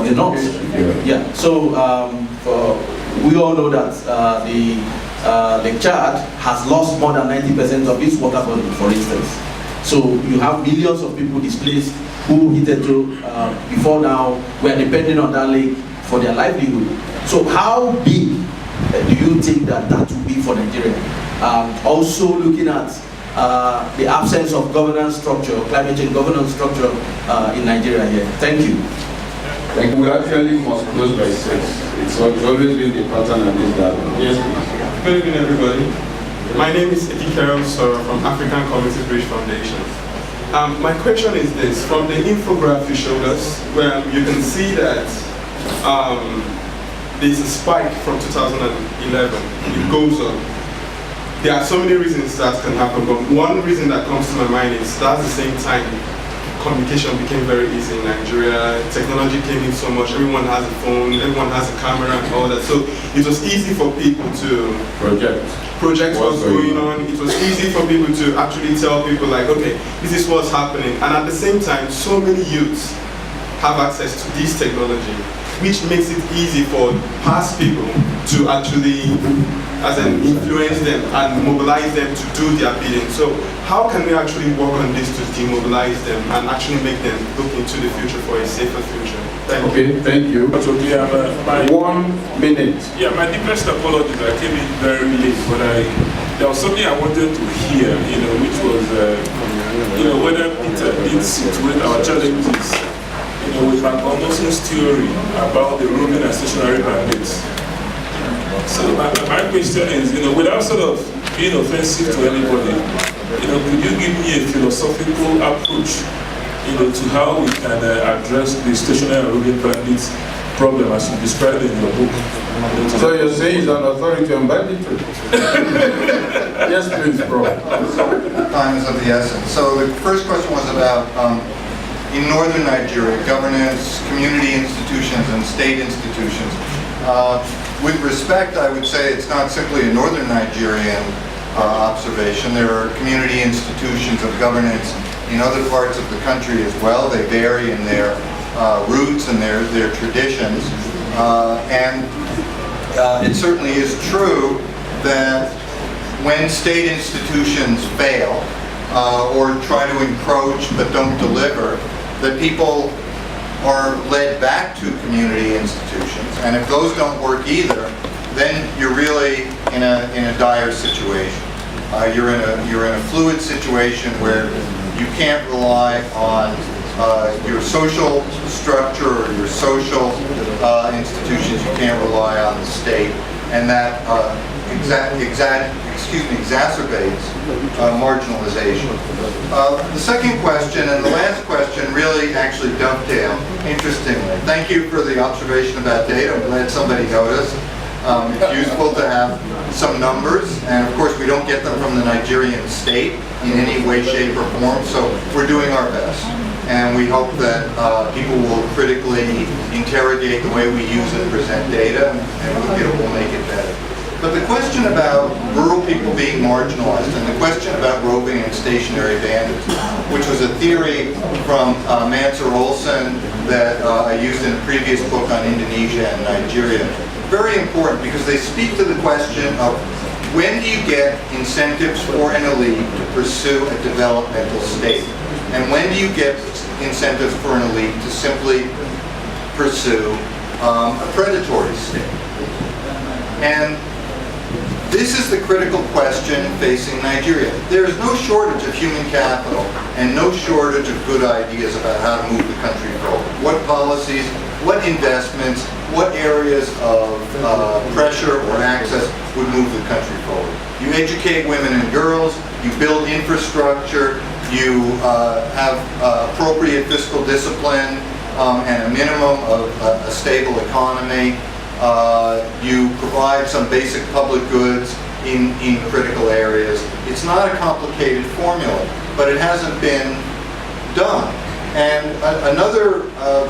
the north. Yeah. So we all know that the Chad has lost more than 90% of its water body, for instance. So you have millions of people displaced who hitherto before now were depending on that lake for their livelihood. So how big do you think that will be for Nigeria? Also looking at the absence of governance structure, climate change governance structure in Nigeria here. Thank you. Like we actually must close by 6. It's always been the pattern of this dialogue. Yes, please. Good evening, everybody. My name is Okey Ikechukwu from African Community Bridge Foundation. My question is this: from the infograph you showed us, where you can see that there's a spike from 2011. It goes up. There are so many reasons that can happen, but one reason that comes to my mind is that's the same time communication became very easy in Nigeria. Technology came in so much. Everyone has a phone, everyone has a camera and all that. So it was easy for people to project what's going on. It was easy for people to actually tell people like, okay, this is what's happening. And at the same time, so many youths have access to this technology, which makes it easy for past people to actually influence them and mobilize them to do their bidding. So how can we actually work on this to demobilize them and actually make them look into the future for a safer future? Thank you. Thank you. Okay, 1 minute. Yeah, my deepest apologies. I came in very late, but there was something I wanted to hear, which was, whether Peter did situate our challenges, with an almost theory about the roving and stationary bandits. So my question is, without sort of being offensive to anybody, could you give me a philosophical approach, to how we can address the stationary and roving bandits problem as you described in your book? So you're saying it's an authority on banditry? Yes, please, Prof. Time is of the essence. So the first question was about in northern Nigeria, governance, community institutions, and state institutions. With respect, I would say it's not simply a northern Nigerian observation. There are community institutions of governance in other parts of the country as well. They vary in their roots and their traditions. And it certainly is true that when state institutions fail or try to encroach but don't deliver, that people are led back to community institutions, and if those don't work either, then you're really in a dire situation. You're in a fluid situation where you can't rely on your social structure or your social institutions. You can't rely on the state, and that exacerbates marginalization. The second question and the last question really actually dovetail, interestingly. Thank you for the observation about data. I'm glad somebody noticed. It's useful to have some numbers, and of course we don't get them from the Nigerian state in any way, shape, or form, so we're doing our best. And we hope that people will critically interrogate the way we use and present data, and it will make it better. But the question about rural people being marginalized and the question about roving and stationary bandits, which was a theory from Mansur Olson that I used in a previous book on Indonesia and Nigeria, very important because they speak to the question of when do you get incentives for an elite to pursue a developmental state? And when do you get incentives for an elite to simply pursue a predatory state? And this is the critical question facing Nigeria. There is no shortage of human capital and no shortage of good ideas about how to move the country forward. What policies, what investments, what areas of pressure or access would move the country forward. You educate women and girls, you build infrastructure, you have appropriate fiscal discipline and a minimum of a stable economy. You provide some basic public goods in critical areas. It's not a complicated formula, but it hasn't been done. And another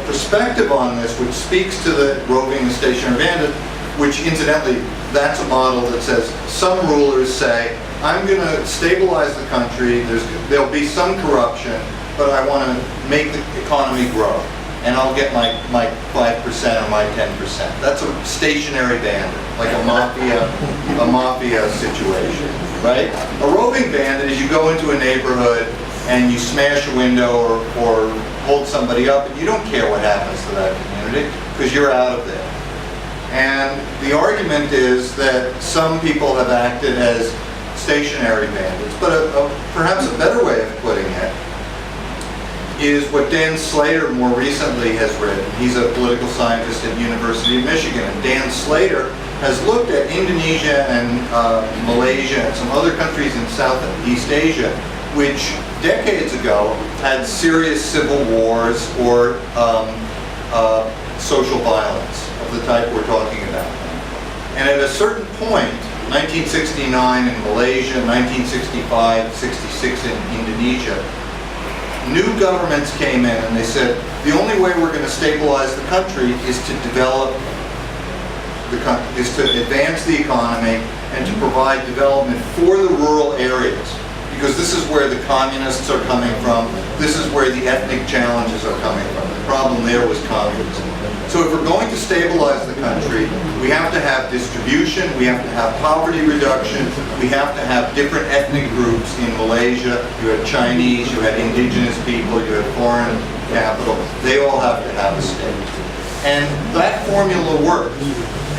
perspective on this, which speaks to the roving and stationary bandit, which incidentally, that's a model that says some rulers say, I'm going to stabilize the country, there'll be some corruption, but I want to make the economy grow, and I'll get my 5% or my 10%. That's a stationary bandit, like a mafia situation, right? A roving bandit is you go into a neighborhood and you smash a window or hold somebody up, and you don't care what happens to that community because you're out of there. And the argument is that some people have acted as stationary bandits, but perhaps a better way of putting it is what Dan Slater more recently has written. He's a political scientist at the University of Michigan, and Dan Slater has looked at Indonesia and Malaysia and some other countries in South and East Asia, which decades ago had serious civil wars or social violence of the type we're talking about. And at a certain point, 1969 in Malaysia, 1965, 66 in Indonesia, new governments came in and they said, the only way we're going to stabilize the country is to advance the economy and to provide development for the rural areas. Because this is where the communists are coming from, this is where the ethnic challenges are coming from. The problem there was communism. So if we're going to stabilize the country, we have to have distribution, we have to have poverty reduction, we have to have different ethnic groups. In Malaysia, you had Chinese, you had indigenous people, you had foreign capital. They all have to have a state. And that formula works.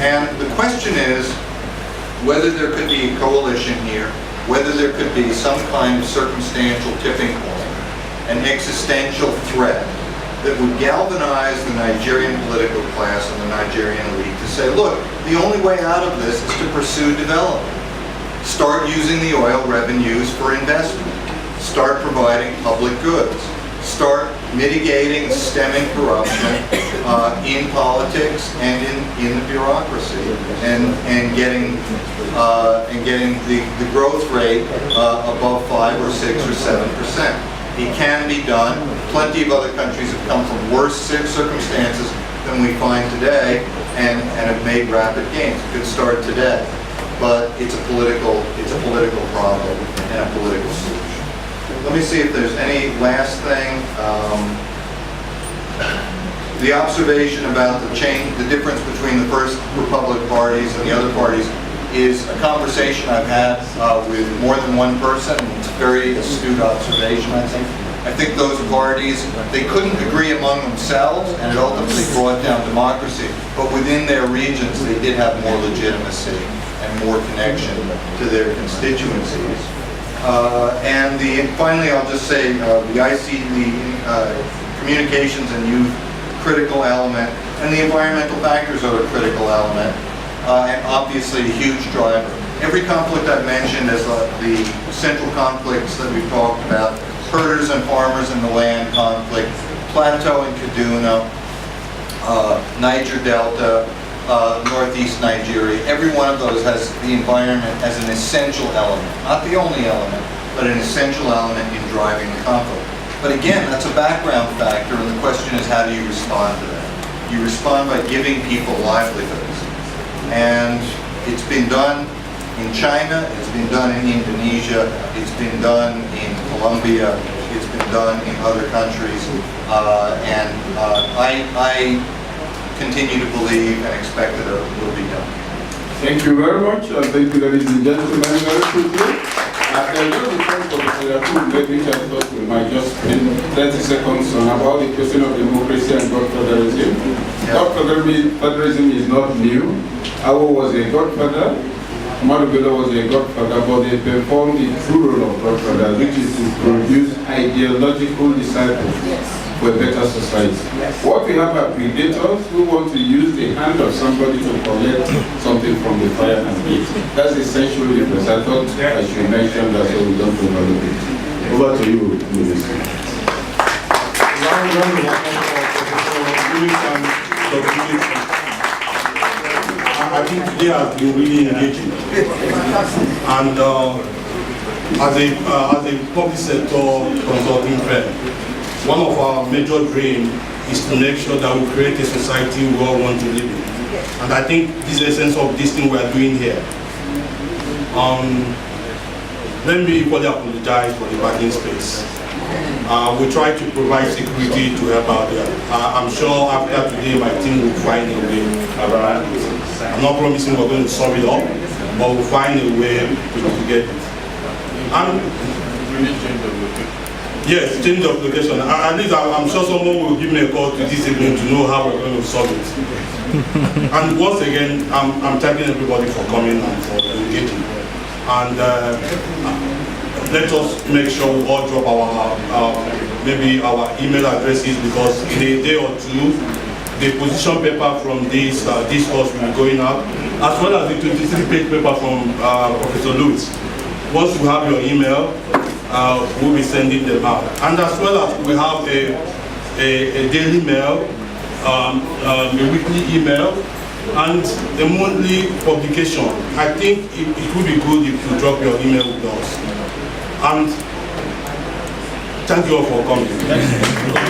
And the question is whether there could be a coalition here, whether there could be some kind of circumstantial tipping point, an existential threat that would galvanize the Nigerian political class and the Nigerian elite to say, look, the only way out of this is to pursue development. Start using the oil revenues for investment. Start providing public goods. Start mitigating, stemming corruption in politics and in the bureaucracy, and getting the growth rate above 5 or 6 or 7%. It can be done. Plenty of other countries have come from worse circumstances than we find today and have made rapid gains. It could start today, but it's a political problem and a political solution. Let me see if there's any last thing. The observation about the difference between the First Republic parties and the other parties is a conversation I've had with more than one person. It's a very astute observation, I think. I think those parties, they couldn't agree among themselves, and it ultimately brought down democracy, but within their regions, they did have more legitimacy and more connection to their constituencies. Finally, I'll just say the communications and youth critical element, and the environmental factors are a critical element, and obviously a huge driver. Every conflict I've mentioned as the central conflicts that we've talked about, herders and farmers in the land conflict, Plateau and Kaduna, Niger Delta, Northeast Nigeria, every one of those has the environment as an essential element, not the only element, but an essential element in driving the conflict. But again, that's a background factor, and the question is, how do you respond to that? You respond by giving people livelihoods. And it's been done in China, it's been done in Indonesia, it's been done in Colombia, it's been done in other countries, I continue to believe and expect that it will be done. Thank you very much, and thank you, ladies and gentlemen, very quickly. There was a point for Mr. Yacoub, which I thought we might just spend 30 seconds on about the question of democracy and godfatherism. Godfatherism is not new. Awo was a godfather, Madubela was a godfather, but they performed the true role of godfather, which is to produce ideological disciples for a better society. What we have are predators who want to use the hand of somebody to collect something from the fire and eat. That's essentially the difference. I thought I should mention that so we don't overlook it. Over to you, Minister. I think today has been really engaging. And as a public sector consulting firm, one of our major dreams is to make sure that we create a society we all want to live in. And I think this is the essence of this thing we are doing here. Let me equally apologize for the parking space. We try to provide security to help out there. I'm sure after today my team will find a way around it. I'm not promising we're going to solve it all, but we'll find a way to get it. And yes, change of location. At least I'm sure someone will give me a call to this evening to know how we're going to solve it. And once again, I'm thanking everybody for coming and for engaging. And let us make sure we all drop our maybe our email addresses, because in a day or two, the position paper from this discourse will be going out, as well as the 23-page paper from Professor Lewis. Once you have your email, we'll be sending them out. And as well as we have a daily mail, a weekly email, and a monthly publication. I think it would be good if you drop your email with us. And thank you all for coming.